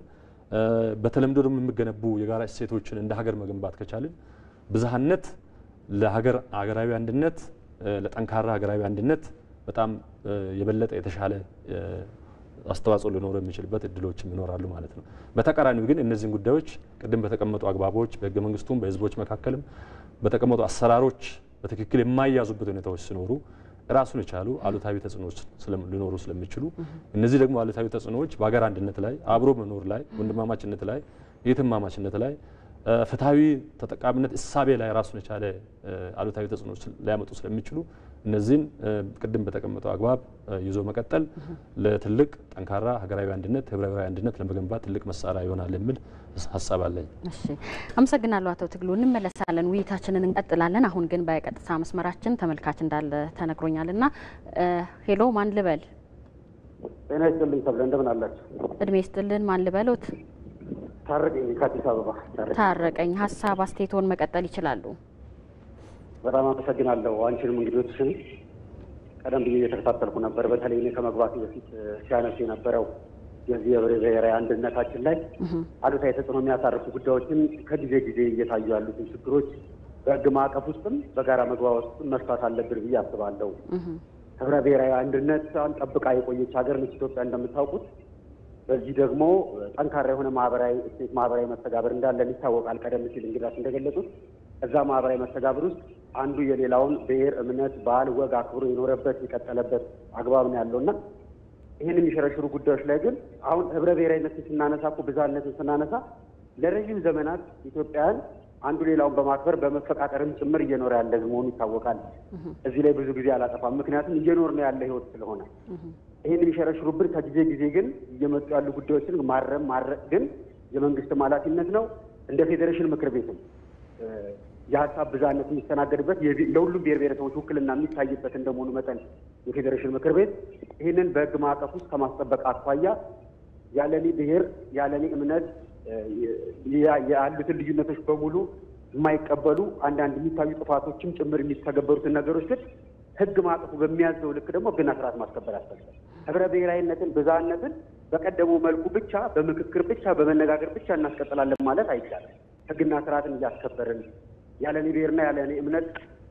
በተለምዶ ደግሞ የሚገነቡ የጋራ እሴቶችን እንደ ሀገር መገንባት ከቻልን ብዝሃነት ለሀገር ሀገራዊ አንድነት ለጠንካራ ሀገራዊ አንድነት በጣም የበለጠ የተሻለ አስተዋጽኦ ሊኖረው የሚችልበት እድሎችም ይኖራሉ ማለት ነው። በተቃራኒው ግን እነዚህን ጉዳዮች ቅድም በተቀመጡ አግባቦች በህገ መንግስቱም በህዝቦች መካከልም በተቀመጡ አሰራሮች በትክክል የማይያዙበት ሁኔታዎች ሲኖሩ ራሱን የቻሉ አሉታዊ ተጽዕኖዎች ሊኖሩ ስለሚችሉ እነዚህ ደግሞ አሉታዊ ተጽዕኖዎች በሀገር አንድነት ላይ አብሮ መኖር ላይ ወንድማማችነት ላይ የትማማችነት ላይ ፍትሃዊ ተጠቃሚነት እሳቤ ላይ ራሱን የቻለ አሉታዊ ተጽዕኖዎች ሊያመጡ ስለሚችሉ እነዚህን ቅድም በተቀመጠው አግባብ ይዞ መቀጠል ለትልቅ ጠንካራ ሀገራዊ አንድነት ህብረ ብሔራዊ አንድነት ለመገንባት ትልቅ መሳሪያ ይሆናል የሚል ሀሳብ አለኝ። እሺ አመሰግናለሁ አቶ ትግሉ። እንመለሳለን፣ ውይይታችንን እንቀጥላለን። አሁን ግን በቀጥታ መስመራችን ተመልካች እንዳለ ተነግሮኛልና ሄሎ ማን ልበል? ጤና ይስጥልኝ ተብለ እንደምን አላችሁ? እድሜ ይስጥልን። ማን ልበሎት? ታረቀኝ ከአዲስ አበባ። ታረቀኝ፣ ሀሳብ አስተያየቶን መቀጠል ይችላሉ። በጣም አመሰግናለሁ። አንቺንም እንግዶችሽን ቀደም ብዬ እየተከታተልኩ ነበር። በተለይ እኔ ከመግባቴ በፊት ሲያነሱ የነበረው የዚህ የብሔራዊ አንድነታችን ላይ አሉታዊ ተጽዕኖ የሚያሳርፉ ጉዳዮችን ከጊዜ ጊዜ እየታዩ ያሉትን ችግሮች በሕግ ማዕቀፍ ውስጥም በጋራ መግባባት ውስጥም መፍታት አለብን ብዬ አስባለሁ። ህብረ ብሔራዊ አንድነቷን ጠብቃ የቆየች ሀገር ነች ኢትዮጵያ እንደምታውቁት። በዚህ ደግሞ ጠንካራ የሆነ ማህበራዊ እሴት፣ ማህበራዊ መስተጋብር እንዳለን ይታወቃል። ቀደም ሲል እንግዳስ እንደገለጹት እዛ ማህበራዊ መስተጋብር ውስጥ አንዱ የሌላውን ብሔር፣ እምነት፣ ባህል፣ ወግ አክብሮ የኖረበት የቀጠለበት አግባብ ነው ያለውና ይህን የሚሸረሽሩ ጉዳዮች ላይ ግን አሁን ህብረ ብሔራዊነትን ስናነሳ እኮ ብዝሃነትን ስናነሳ ለረዥም ዘመናት ኢትዮጵያውያን አንዱ ሌላውን በማክበር በመፈቃቀርም ጭምር እየኖረ ያለ መሆኑ ይታወቃል። እዚህ ላይ ብዙ ጊዜ አላጠፋም፣ ምክንያቱም እየኖር ነው ያለ ህይወት ስለሆነ። ይህን የሚሸረሽሩብን ከጊዜ ጊዜ ግን እየመጡ ያሉ ጉዳዮችን ማረቅ ግን የመንግስትም ኃላፊነት ነው። እንደ ፌዴሬሽን ምክር ቤትም የሀሳብ ብዝሃነት የሚስተናገድበት ለሁሉም ብሔር ብሔረሰቦች ውክልና የሚታይበት እንደመሆኑ መጠን የፌዴሬሽን ምክር ቤት ይህንን በህግ ማዕቀፍ ውስጥ ከማስጠበቅ አኳያ ያለኔ ብሔር ያለኔ እምነት ያሉትን ልዩነቶች በሙሉ የማይቀበሉ አንዳንድ የሚታዩ ጥፋቶችም ጭምር የሚተገበሩትን ነገሮች ግን ህግ ማዕቀፉ በሚያዘው ልክ ደግሞ ህግና ስርዓት ማስከበር ያስፈልጋል። ህብረ ብሔራዊነትን ብዝሃነትን በቀደመው መልኩ ብቻ በምክክር ብቻ በመነጋገር ብቻ እናስቀጥላለን ማለት አይቻልም። ህግና ስርዓትን እያስከበርን ያለኔ ብሔርና ያለኔ እምነት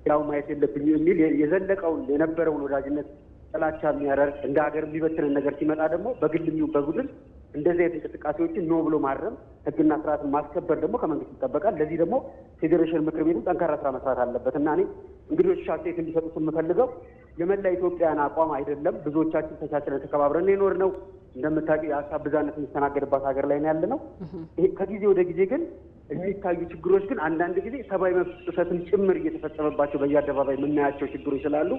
ያው ማየት የለብኝም የሚል የዘለቀውን የነበረውን ወዳጅነት ጥላቻ የሚያደርግ እንደ ሀገር የሚበትንን ነገር ሲመጣ ደግሞ በግልም በቡድን እንደዚህ አይነት እንቅስቃሴዎችን ኖ ብሎ ማረም ህግና ስርዓትን ማስከበር ደግሞ ከመንግስት ይጠበቃል። ለዚህ ደግሞ ፌዴሬሽን ምክር ቤቱ ጠንካራ ስራ መስራት አለበት እና እኔ እንግዶች አስተያየት እንዲሰጡት የምፈልገው የመላ ኢትዮጵያን አቋም አይደለም። ብዙዎቻችን ተቻችለን ተከባብረን የኖር ነው። እንደምታውቂው የሀሳብ ብዝሃነት የሚስተናገድባት ሀገር ላይ ነው ያለ ነው። ከጊዜ ወደ ጊዜ ግን የሚታዩ ችግሮች ግን አንዳንድ ጊዜ ሰብአዊ መብት ጥሰትም ጭምር እየተፈጸመባቸው በየአደባባይ የምናያቸው ችግሮች ስላሉ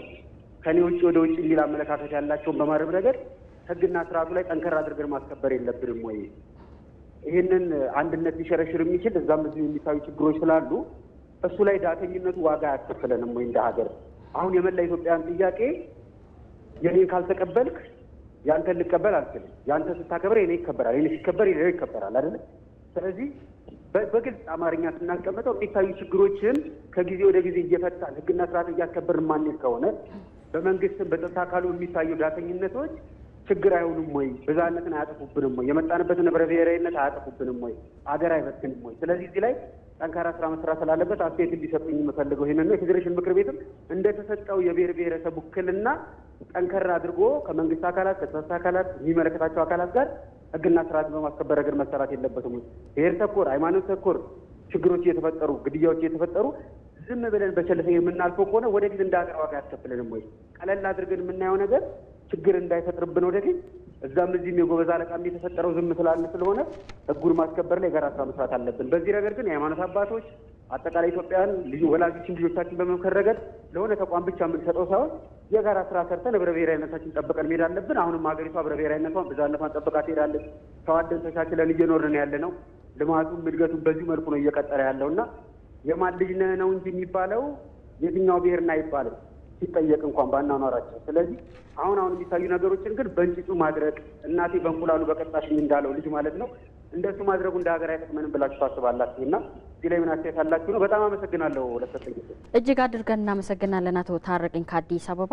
ከኔ ውጭ ወደ ውጭ የሚል አመለካከት ያላቸውን በማረም ረገድ ህግና ስርዓቱ ላይ ጠንከር አድርገን ማስከበር የለብንም ወይ? ይህንን አንድነት ሊሸረሽር የሚችል እዛም እዚህ የሚታዩ ችግሮች ስላሉ እሱ ላይ ዳተኝነቱ ዋጋ አያስከፍለንም ወይ? እንደ ሀገር አሁን የመላ ኢትዮጵያን ጥያቄ የኔን ካልተቀበልክ ያንተን ልቀበል አልችልም። ያንተ ስታከብር የኔ ይከበራል፣ የኔ ሲከበር የኔ ይከበራል አይደለ? ስለዚህ በግልጽ አማርኛ ስናስቀምጠው የሚታዩ ችግሮችን ከጊዜ ወደ ጊዜ እየፈታን ህግና ስርዓት እያስከበርን ማንሄድ ከሆነ በመንግስትም በጸጥታ አካሉ የሚታዩ ዳተኝነቶች ችግር አይሆኑም ወይ? ብዝሃነትን አያጠፉብንም ወይ? የመጣንበትን ህብረ ብሔራዊነት አያጠፉብንም ወይ? አገር አይበትንም ወይ? ስለዚህ እዚህ ላይ ጠንካራ ስራ መስራት ስላለበት አስተያየት እንዲሰጡኝ የምፈልገው ይህንን ነው። የፌዴሬሽን ምክር ቤትም እንደተሰጠው የብሔር ብሔረሰብ ውክልና ጠንከር አድርጎ ከመንግስት አካላት ከጸጥታ አካላት የሚመለከታቸው አካላት ጋር ህግና ስርዓትን በማስከበር ረገድ መሰራት የለበትም ወይ? ብሔር ተኮር ሃይማኖት ተኮር ችግሮች እየተፈጠሩ ግድያዎች እየተፈጠሩ ዝም ብለን በቸልተኛ የምናልፈው ከሆነ ወደፊት እንደ ሀገር ዋጋ ያስከፍለንም ወይ? ቀለል አድርገን የምናየው ነገር ችግር እንዳይፈጥርብን ወደፊት እዛም እዚህም የጎበዝ አለቃም የተፈጠረው ዝም ስላለ ስለሆነ ህጉን ማስከበር ላይ የጋራ ስራ መስራት አለብን። በዚህ ረገድ ግን የሃይማኖት አባቶች አጠቃላይ ኢትዮጵያን ወላጆችን ልጆቻችን በመምከር ረገድ ለሆነ ተቋም ብቻ የምንሰጠው ሳይሆን የጋራ ስራ ሰርተን ህብረ ብሔራዊነታችን ጠብቀን መሄድ አለብን። አሁንም ሀገሪቷ ህብረ ብሔራዊነቷን ብዝሃነቷን ጠብቃ ትሄዳለች። ተዋደን ተቻችለን እየኖርን ያለ ነው። ልማቱም እድገቱም በዚሁ መልኩ ነው እየቀጠለ ያለውና የማን ልጅ ነህ ነው እንጂ የሚባለው የትኛው ብሔርና አይባልም ሲጠየቅ እንኳን ባናኗራችን። ስለዚህ አሁን የሚታዩ ነገሮችን ግን በእንጭጩ ማድረግ እናቴ በእንቁላሉ በቀጣሽኝ እንዳለው ልጅ ማለት ነው እንደሱ ማድረጉ እንደ ሀገር አይጠቅመንም ብላችሁ ታስባላችሁ? እና እዚህ ላይ ምን አስተያየት አላችሁ ነው? በጣም አመሰግናለሁ ለሰጠኝ ጊዜ። እጅግ አድርገን እናመሰግናለን አቶ ታረቀኝ ከአዲስ አበባ።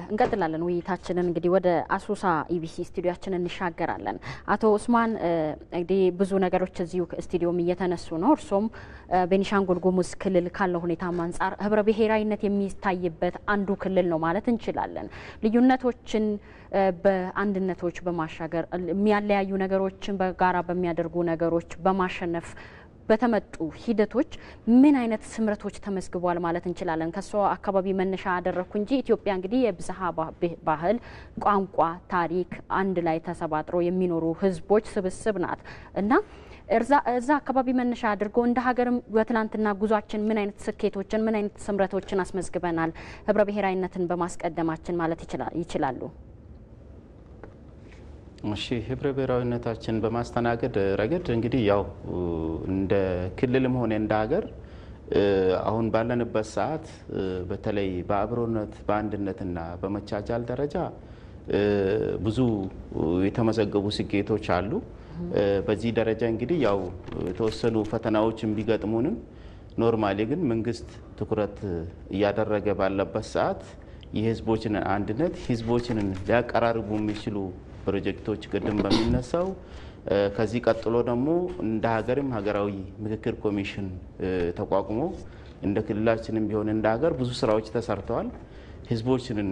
እንቀጥላለን ውይይታችንን እንግዲህ ወደ አሶሳ ኢቢሲ ስቱዲዮአችን እንሻገራለን። አቶ ኡስማን እንግዲህ ብዙ ነገሮች እዚሁ ስቱዲዮም እየተነሱ ነው። እርሶም ቤኒሻንጉል ጉሙዝ ክልል ካለው ሁኔታ አንጻር ህብረ ብሔራዊነት የሚታይበት አንዱ ክልል ነው ማለት እንችላለን። ልዩነቶችን በአንድነቶች በማሻገር የሚያለያዩ ነገሮችን በጋራ በሚያደርጉ ነገሮች በማሸነፍ በተመጡ ሂደቶች ምን አይነት ስምረቶች ተመስግቧል ማለት እንችላለን? ከሷ አካባቢ መነሻ አደረኩ እንጂ ኢትዮጵያ እንግዲህ የብዝሃ ባህል፣ ቋንቋ፣ ታሪክ አንድ ላይ ተሰባጥሮ የሚኖሩ ህዝቦች ስብስብ ናት እና እዛ አካባቢ መነሻ አድርገው እንደ ሀገርም በትናንትና ጉዟችን ምን አይነት ስኬቶችን ምን አይነት ስምረቶችን አስመዝግበናል ህብረ ብሔራዊነትን በማስቀደማችን ማለት ይችላሉ? እሺ፣ ህብረ ብሔራዊነታችን በማስተናገድ ረገድ እንግዲህ ያው እንደ ክልልም ሆነ እንደ ሀገር አሁን ባለንበት ሰዓት በተለይ በአብሮነት በአንድነትና በመቻቻል ደረጃ ብዙ የተመዘገቡ ስኬቶች አሉ። በዚህ ደረጃ እንግዲህ ያው የተወሰኑ ፈተናዎችን ቢገጥሙንም ኖርማሊ ግን መንግስት ትኩረት እያደረገ ባለበት ሰዓት የህዝቦችን አንድነት ህዝቦችን ሊያቀራርቡ የሚችሉ ፕሮጀክቶች ቅድም በሚነሳው ከዚህ ቀጥሎ ደግሞ እንደ ሀገርም ሀገራዊ ምክክር ኮሚሽን ተቋቁሞ እንደ ክልላችንም ቢሆን እንደ ሀገር ብዙ ስራዎች ተሰርተዋል። ህዝቦችን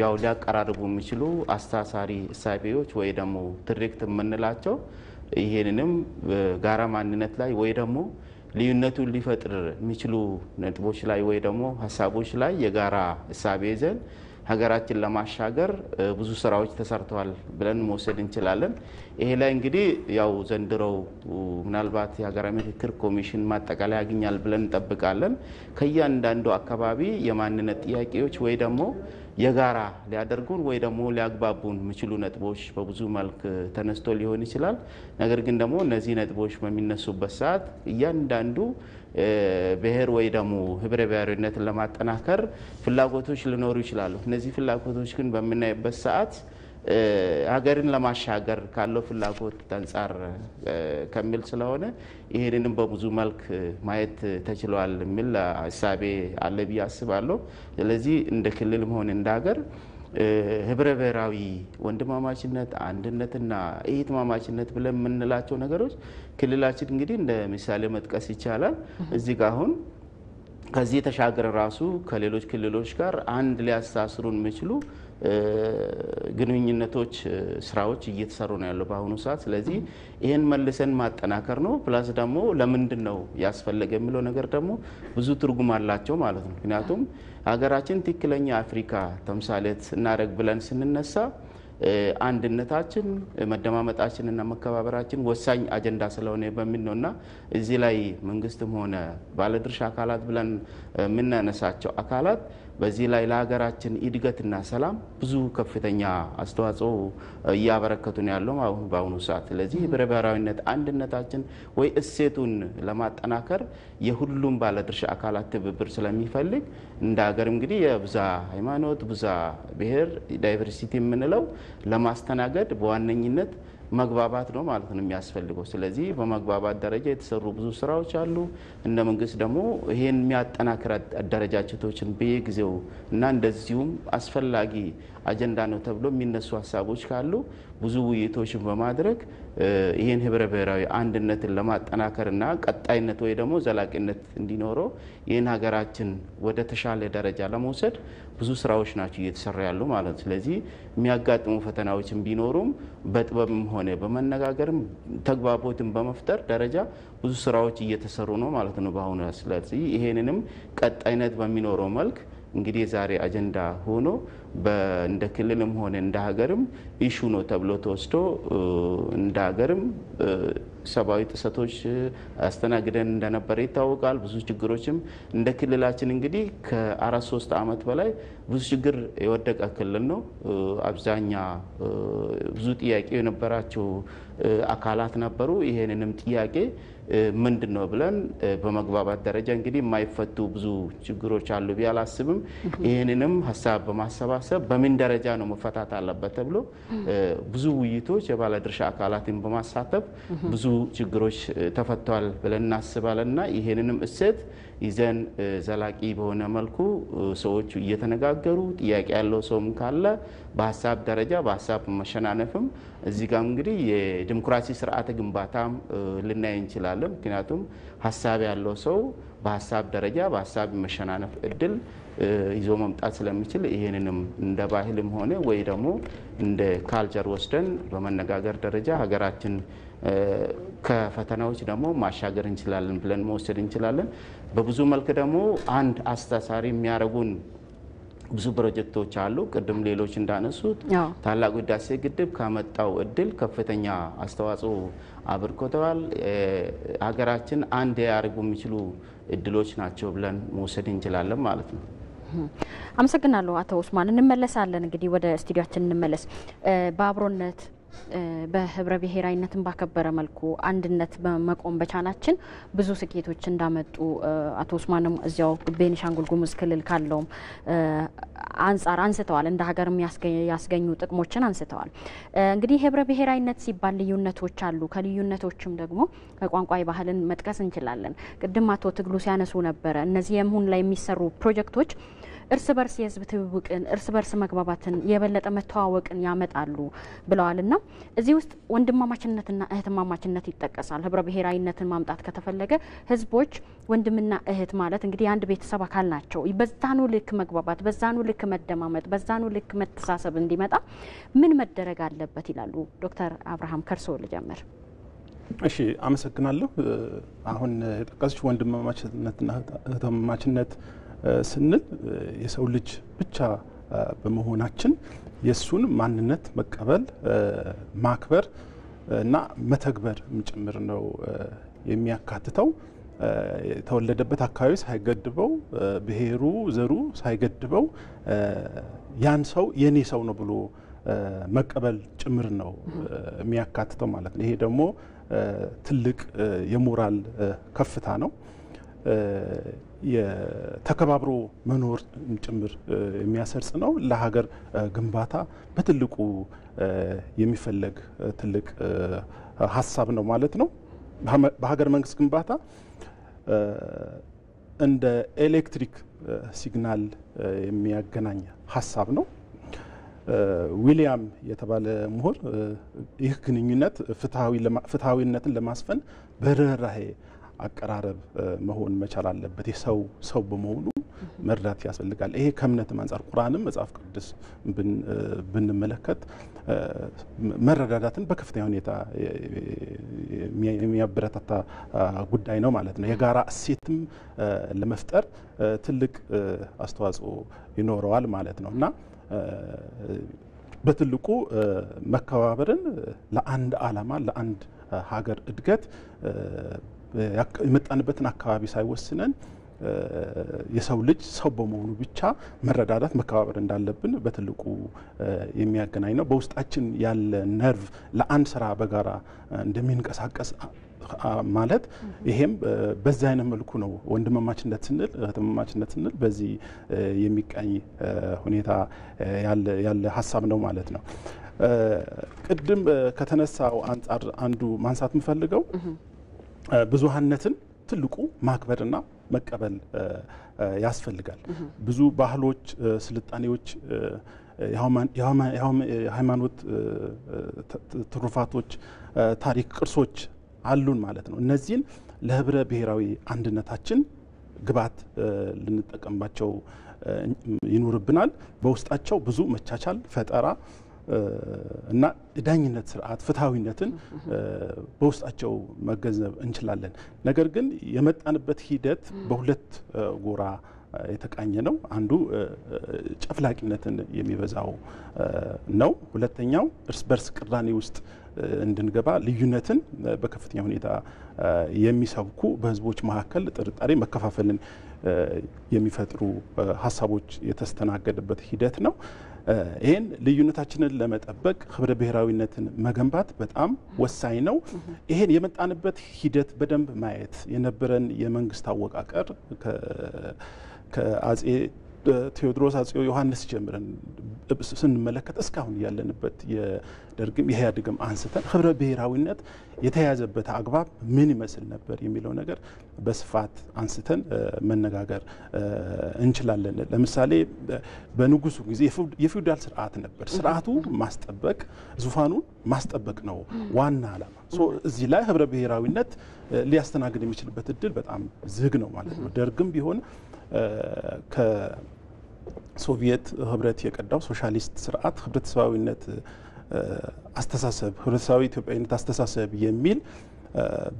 ያው ሊያቀራርቡ የሚችሉ አስተሳሳሪ እሳቤዎች ወይ ደግሞ ትርክት የምንላቸው ይሄንንም ጋራ ማንነት ላይ ወይ ደግሞ ልዩነቱን ሊፈጥር የሚችሉ ነጥቦች ላይ ወይ ደግሞ ሀሳቦች ላይ የጋራ እሳቤ ይዘን ሀገራችን ለማሻገር ብዙ ስራዎች ተሰርተዋል ብለን መውሰድ እንችላለን። ይሄ ላይ እንግዲህ ያው ዘንድሮው ምናልባት የሀገራዊ ምክክር ኮሚሽን ማጠቃለያ ያገኛል ብለን እንጠብቃለን። ከእያንዳንዱ አካባቢ የማንነት ጥያቄዎች ወይ ደግሞ የጋራ ሊያደርጉን ወይ ደግሞ ሊያግባቡን የሚችሉ ነጥቦች በብዙ መልክ ተነስቶ ሊሆን ይችላል። ነገር ግን ደግሞ እነዚህ ነጥቦች በሚነሱበት ሰዓት እያንዳንዱ ብሔር ወይ ደግሞ ህብረ ብሔራዊነትን ለማጠናከር ፍላጎቶች ሊኖሩ ይችላሉ። እነዚህ ፍላጎቶች ግን በምናይበት ሰዓት ሀገርን ለማሻገር ካለው ፍላጎት አንጻር ከሚል ስለሆነ ይሄንንም በብዙ መልክ ማየት ተችሏል የሚል ሀሳቤ አለ ብዬ አስባለሁ። ስለዚህ እንደ ክልልም ሆነ እንደ ሀገር ህብረ ብሔራዊ ወንድማማችነት አንድነትና እህትማማችነት ብለን የምንላቸው ነገሮች ክልላችን እንግዲህ እንደ ምሳሌ መጥቀስ ይቻላል። እዚህ ጋር አሁን ከዚህ የተሻገረ ራሱ ከሌሎች ክልሎች ጋር አንድ ሊያስተሳስሩን የሚችሉ ግንኙነቶች ስራዎች እየተሰሩ ነው ያለው በአሁኑ ሰዓት። ስለዚህ ይሄን መልሰን ማጠናከር ነው። ፕላስ ደግሞ ለምንድነው ያስፈልገ የሚለው ነገር ደግሞ ብዙ ትርጉም አላቸው ማለት ነው። ምክንያቱም ሀገራችን ትክክለኛ አፍሪካ ተምሳሌት እናደርግ ብለን ስንነሳ አንድነታችን መደማመጣችንና መከባበራችን ወሳኝ አጀንዳ ስለሆነ በሚል ነውና እዚህ ላይ መንግስትም ሆነ ባለድርሻ አካላት ብለን የምናነሳቸው አካላት በዚህ ላይ ለሀገራችን እድገትና ሰላም ብዙ ከፍተኛ አስተዋጽኦ እያበረከቱ ነው ያለው በአሁኑ ሰዓት። ስለዚህ ህብረ ብሔራዊነት አንድነታችን ወይ እሴቱን ለማጠናከር የሁሉም ባለድርሻ አካላት ትብብር ስለሚፈልግ እንደ ሀገር እንግዲህ የብዛ ሃይማኖት ብዛ ብሔር ዳይቨርሲቲ የምንለው ለማስተናገድ በዋነኝነት መግባባት ነው ማለት ነው የሚያስፈልገው። ስለዚህ በመግባባት ደረጃ የተሰሩ ብዙ ስራዎች አሉ። እንደ መንግስት ደግሞ ይሄን የሚያጠናክር አደረጃጀቶችን በየጊዜው እና እንደዚሁም አስፈላጊ አጀንዳ ነው ተብሎ የሚነሱ ሀሳቦች ካሉ ብዙ ውይይቶችን በማድረግ ይሄን ህብረ ብሔራዊ አንድነትን ለማጠናከርና ቀጣይነት ወይ ደግሞ ዘላቂነት እንዲኖረው ይሄን ሀገራችን ወደ ተሻለ ደረጃ ለመውሰድ ብዙ ስራዎች ናቸው እየተሰራ ያሉ ማለት ነው። ስለዚህ የሚያጋጥሙ ፈተናዎችን ቢኖሩም በጥበብም ሆነ በመነጋገርም ተግባቦትን በመፍጠር ደረጃ ብዙ ስራዎች እየተሰሩ ነው ማለት ነው በአሁኑ። ስለዚህ ይሄንንም ቀጣይነት በሚኖረው መልክ እንግዲህ ዛሬ አጀንዳ ሆኖ እንደ ክልልም ሆነ እንደ ሀገርም ኢሹ ነው ተብሎ ተወስዶ እንደ ሀገርም ሰብአዊ ጥሰቶች አስተናግደን እንደነበረ ይታወቃል። ብዙ ችግሮችም እንደ ክልላችን እንግዲህ ከ4-3 ዓመት በላይ ብዙ ችግር የወደቀ ክልል ነው። አብዛኛ ብዙ ጥያቄ የነበራቸው አካላት ነበሩ። ይሄንንም ጥያቄ ምንድነው ብለን በመግባባት ደረጃ እንግዲህ የማይፈቱ ብዙ ችግሮች አሉ ብዬ አላስብም። ይሄንንም ሀሳብ በማሰባሰብ በምን ደረጃ ነው መፈታት አለበት ተብሎ ብዙ ውይይቶች የባለድርሻ አካላትን በማሳተፍ ብዙ ችግሮች ተፈተዋል ብለን እናስባለንና ይሄንንም እሴት ይዘን ዘላቂ በሆነ መልኩ ሰዎች እየተነጋገሩ ጥያቄ ያለው ሰውም ካለ በሀሳብ ደረጃ በሀሳብ መሸናነፍም እዚህ ጋር እንግዲህ የዲሞክራሲ ስርዓተ ግንባታም ልናይ እንችላለን። ምክንያቱም ሀሳብ ያለው ሰው በሀሳብ ደረጃ በሀሳብ መሸናነፍ እድል ይዞ መምጣት ስለሚችል ይሄንንም እንደ ባህልም ሆነ ወይ ደግሞ እንደ ካልቸር ወስደን በመነጋገር ደረጃ ሀገራችን ከፈተናዎች ደግሞ ማሻገር እንችላለን ብለን መወሰድ እንችላለን። በብዙ መልክ ደግሞ አንድ አስተሳሳሪ የሚያደርጉን ብዙ ፕሮጀክቶች አሉ። ቅድም ሌሎች እንዳነሱት ታላቁ ህዳሴ ግድብ ካመጣው እድል ከፍተኛ አስተዋጽኦ አበርክተዋል። ሀገራችን አንድ ያደርጉ የሚችሉ እድሎች ናቸው ብለን መውሰድ እንችላለን ማለት ነው። አመሰግናለሁ አቶ ኡስማን። እንመለሳለን እንግዲህ ወደ ስቱዲዮአችን እንመለስ። በአብሮነት በህብረ ብሔራዊነትን ባከበረ መልኩ አንድነት በመቆም በቻላችን ብዙ ስኬቶች እንዳመጡ አቶ ኡስማንም እዚያው ቤኒሻንጉል ጉሙዝ ክልል ካለውም አንጻር አንስተዋል። እንደ ሀገርም ያስገኙ ጥቅሞችን አንስተዋል። እንግዲህ ህብረ ብሔራዊነት ሲባል ልዩነቶች አሉ። ከልዩነቶችም ደግሞ ቋንቋዊ ባህልን መጥቀስ እንችላለን። ቅድም አቶ ትግሉ ሲያነሱ ነበረ እነዚህ የምሁን ላይ የሚሰሩ ፕሮጀክቶች እርስ በርስ የህዝብ ትውውቅን እርስ በርስ መግባባትን የበለጠ መተዋወቅን ያመጣሉ ብለዋልና እዚህ ውስጥ ወንድማማችነትና እህትማማችነት ይጠቀሳል። ህብረ ብሔራዊነትን ማምጣት ከተፈለገ ህዝቦች ወንድምና እህት ማለት እንግዲህ አንድ ቤተሰብ አካል ናቸው። በዛኑ ልክ መግባባት፣ በዛኑ ልክ መደማመጥ፣ በዛኑ ልክ መተሳሰብ እንዲመጣ ምን መደረግ አለበት ይላሉ? ዶክተር አብርሃም ከርሶ ልጀምር። እሺ አመሰግናለሁ። አሁን የጠቀስሽ ወንድማማችነትና እህትማማችነት ስንል የሰው ልጅ ብቻ በመሆናችን የሱን ማንነት መቀበል ማክበር እና መተግበር ጭምር ነው የሚያካትተው። የተወለደበት አካባቢ ሳይገድበው ብሔሩ ዘሩ ሳይገድበው ያን ሰው የኔ ሰው ነው ብሎ መቀበል ጭምር ነው የሚያካትተው ማለት ነው። ይሄ ደግሞ ትልቅ የሞራል ከፍታ ነው። የተከባብሮ መኖር ጭምር የሚያሰርጽ ነው። ለሀገር ግንባታ በትልቁ የሚፈለግ ትልቅ ሀሳብ ነው ማለት ነው። በሀገር መንግስት ግንባታ እንደ ኤሌክትሪክ ሲግናል የሚያገናኝ ሀሳብ ነው። ዊሊያም የተባለ ምሁር ይህ ግንኙነት ፍትሃዊነትን ለማስፈን በርህራሄ አቀራረብ መሆን መቻል አለበት። የሰው ሰው በመሆኑ መርዳት ያስፈልጋል። ይሄ ከእምነትም አንጻር ቁርአንም መጽሐፍ ቅዱስ ብንመለከት መረዳዳትን በከፍተኛ ሁኔታ የሚያበረታታ ጉዳይ ነው ማለት ነው። የጋራ እሴትም ለመፍጠር ትልቅ አስተዋጽኦ ይኖረዋል ማለት ነው እና በትልቁ መከባበርን ለአንድ ዓላማ ለአንድ ሀገር እድገት የመጣንበትን አካባቢ ሳይወስነን የሰው ልጅ ሰው በመሆኑ ብቻ መረዳዳት መከባበር እንዳለብን በትልቁ የሚያገናኝ ነው። በውስጣችን ያለ ነርቭ ለአንድ ስራ በጋራ እንደሚንቀሳቀስ ማለት ይሄም በዚህ አይነት መልኩ ነው ወንድማማችነት ስንል እህትማማችነት ስንል በዚህ የሚቃኝ ሁኔታ ያለ ሀሳብ ነው ማለት ነው። ቅድም ከተነሳው አንጻር አንዱ ማንሳት የምፈልገው ብዙሃነትን ትልቁ ማክበርና መቀበል ያስፈልጋል። ብዙ ባህሎች፣ ስልጣኔዎች፣ የሃይማኖት ትሩፋቶች፣ ታሪክ ቅርሶች አሉን ማለት ነው። እነዚህን ለህብረ ብሔራዊ አንድነታችን ግብዓት ልንጠቀምባቸው ይኖርብናል። በውስጣቸው ብዙ መቻቻል፣ ፈጠራ እና ዳኝነት ስርዓት ፍትሃዊነትን በውስጣቸው መገንዘብ እንችላለን። ነገር ግን የመጣንበት ሂደት በሁለት ጎራ የተቃኘ ነው። አንዱ ጨፍላቂነትን የሚበዛው ነው። ሁለተኛው እርስ በርስ ቅራኔ ውስጥ እንድንገባ ልዩነትን በከፍተኛ ሁኔታ የሚሰብኩ በህዝቦች መካከል ጥርጣሬ፣ መከፋፈልን የሚፈጥሩ ሀሳቦች የተስተናገደበት ሂደት ነው። ይህን ልዩነታችንን ለመጠበቅ ህብረ ብሔራዊነትን መገንባት በጣም ወሳኝ ነው። ይህን የመጣንበት ሂደት በደንብ ማየት የነበረን የመንግስት አወቃቀር ከአጼ ቴዎድሮስ አጼ ዮሐንስ ጀምረን ስንመለከት እስካሁን ያለንበት የደርግም የኢህአዴግም አንስተን ህብረ ብሔራዊነት የተያዘበት አግባብ ምን ይመስል ነበር የሚለው ነገር በስፋት አንስተን መነጋገር እንችላለን። ለምሳሌ በንጉሱ ጊዜ የፊውዳል ስርዓት ነበር። ስርዓቱ ማስጠበቅ፣ ዙፋኑን ማስጠበቅ ነው ዋና ዓላማ። እዚህ ላይ ህብረ ብሔራዊነት ሊያስተናግድ የሚችልበት እድል በጣም ዝግ ነው ማለት ነው። ደርግም ቢሆን ከሶቪየት ህብረት የቀዳው ሶሻሊስት ስርዓት ህብረተሰባዊነት አስተሳሰብ፣ ህብረተሰባዊ ኢትዮጵያዊነት አስተሳሰብ የሚል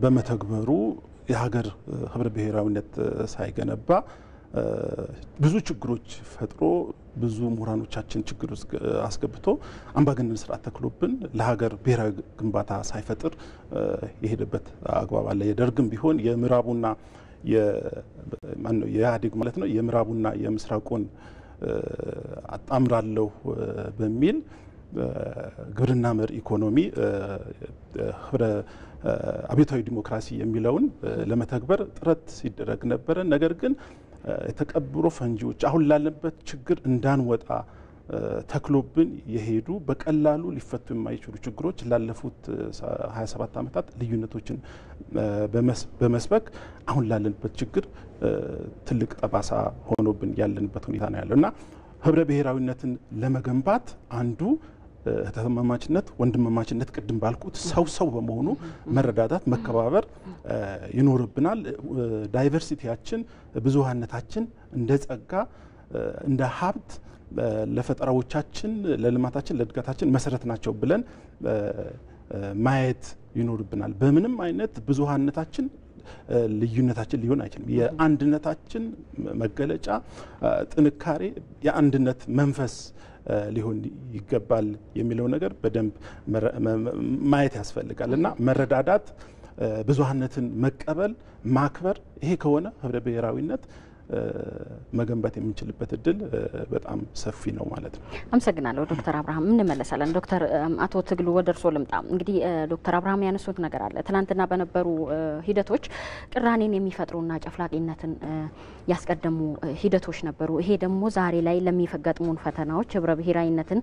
በመተግበሩ የሀገር ህብረ ብሔራዊነት ሳይገነባ ብዙ ችግሮች ፈጥሮ ብዙ ምሁራኖቻችን ችግር ውስጥ አስገብቶ አምባገነን ስርዓት ተክሎብን ለሀገር ብሔራዊ ግንባታ ሳይፈጥር የሄደበት አግባብ አለ። የደርግም ቢሆን የምዕራቡና የኢህአዴግ ማለት ነው የምዕራቡና የምስራቁን አጣምራለሁ በሚል ግብርና መር ኢኮኖሚ ህብረ አብዮታዊ ዲሞክራሲ የሚለውን ለመተግበር ጥረት ሲደረግ ነበረ። ነገር ግን የተቀብሮ ፈንጂዎች አሁን ላለበት ችግር እንዳንወጣ ተክሎብን የሄዱ በቀላሉ ሊፈቱ የማይችሉ ችግሮች ላለፉት 27 ዓመታት ልዩነቶችን በመስበክ አሁን ላለንበት ችግር ትልቅ ጠባሳ ሆኖብን ያለንበት ሁኔታ ነው ያለው እና ህብረ ብሔራዊነትን ለመገንባት አንዱ እህትማማችነት፣ ወንድማማችነት ቅድም ባልኩት ሰው በመሆኑ መረዳዳት፣ መከባበር ይኖርብናል። ዳይቨርሲቲያችን ብዙሃነታችን እንደ ጸጋ እንደ ሀብት ለፈጠራዎቻችን፣ ለልማታችን፣ ለእድገታችን መሰረት ናቸው ብለን ማየት ይኖርብናል። በምንም አይነት ብዙሃነታችን ልዩነታችን ሊሆን አይችልም። የአንድነታችን መገለጫ ጥንካሬ የአንድነት መንፈስ ሊሆን ይገባል የሚለው ነገር በደንብ ማየት ያስፈልጋል እና መረዳዳት፣ ብዙሃነትን መቀበል፣ ማክበር ይሄ ከሆነ ህብረ ብሔራዊነት መገንባት የምንችልበት እድል በጣም ሰፊ ነው ማለት ነው። አመሰግናለሁ ዶክተር አብርሃም። እንመለሳለን። ዶክተር አቶ ትግሉ ወደ እርሶ ልምጣ። እንግዲህ ዶክተር አብርሃም ያነሱት ነገር አለ። ትናንትና በነበሩ ሂደቶች ቅራኔን የሚፈጥሩና ጨፍላቂነትን ያስቀደሙ ሂደቶች ነበሩ። ይሄ ደግሞ ዛሬ ላይ ለሚገጥሙን ፈተናዎች ህብረ ብሔራዊነትን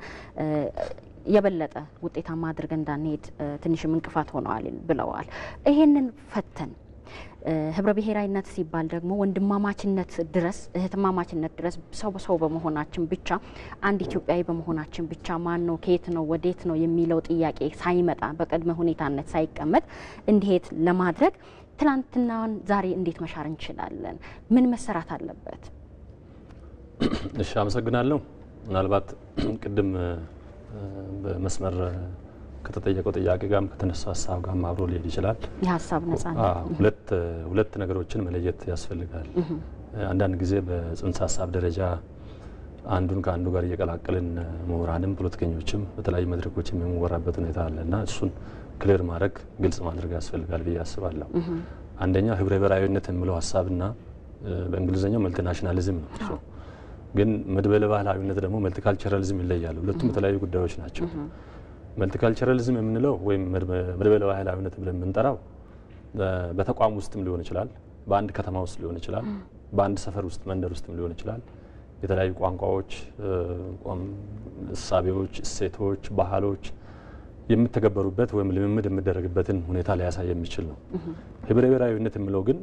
የበለጠ ውጤታማ አድርገን እንዳንሄድ ትንሽም እንቅፋት ሆነዋል ብለዋል። ይሄንን ፈተን ህብረ ብሔራዊነት ሲባል ደግሞ ወንድማማችነት ድረስ እህትማማችነት ድረስ ሰው በመሆናችን ብቻ አንድ ኢትዮጵያዊ በመሆናችን ብቻ ማን ነው ከየት ነው ወዴት ነው የሚለው ጥያቄ ሳይመጣ በቅድመ ሁኔታነት ሳይቀመጥ እንዲሄድ ለማድረግ ትላንትናን ዛሬ እንዴት መሻር እንችላለን? ምን መሰራት አለበት? እሺ፣ አመሰግናለሁ። ምናልባት ቅድም በመስመር ከተጠየቀው ጥያቄ ጋርም ከተነሳ ሀሳብ ጋር አብሮ ሊሄድ ይችላል። የሀሳብ ነጻነት ሁለት ነገሮችን መለየት ያስፈልጋል። አንዳንድ ጊዜ በጽንሰ ሀሳብ ደረጃ አንዱን ከአንዱ ጋር እየቀላቀልን ምሁራንም ፖለቲከኞችም በተለያዩ መድረኮች የሚወራበት ሁኔታ አለና እሱን ክሊር ማድረግ ግልጽ ማድረግ ያስፈልጋል ብዬ አስባለሁ። አንደኛ ህብረ ብሔራዊነት የሚለው ሀሳብና በእንግሊዝኛው መልቲናሽናሊዝም ነው። እሱ ግን መድበለ ባህላዊነት ደግሞ መልቲካልቸራሊዝም ይለያሉ። ሁለቱም የተለያዩ ጉዳዮች ናቸው። መልቲካልቸራሊዝም የምንለው ወይም መድበለ ባህላዊነት ብለን የምንጠራው በተቋም ውስጥም ሊሆን ይችላል፣ በአንድ ከተማ ውስጥ ሊሆን ይችላል፣ በአንድ ሰፈር ውስጥ መንደር ውስጥም ሊሆን ይችላል። የተለያዩ ቋንቋዎች፣ እሳቤዎች፣ እሴቶች፣ ባህሎች የሚተገበሩበት ወይም ልምምድ የሚደረግበትን ሁኔታ ሊያሳይ የሚችል ነው። ህብረ ብሔራዊነት የሚለው ግን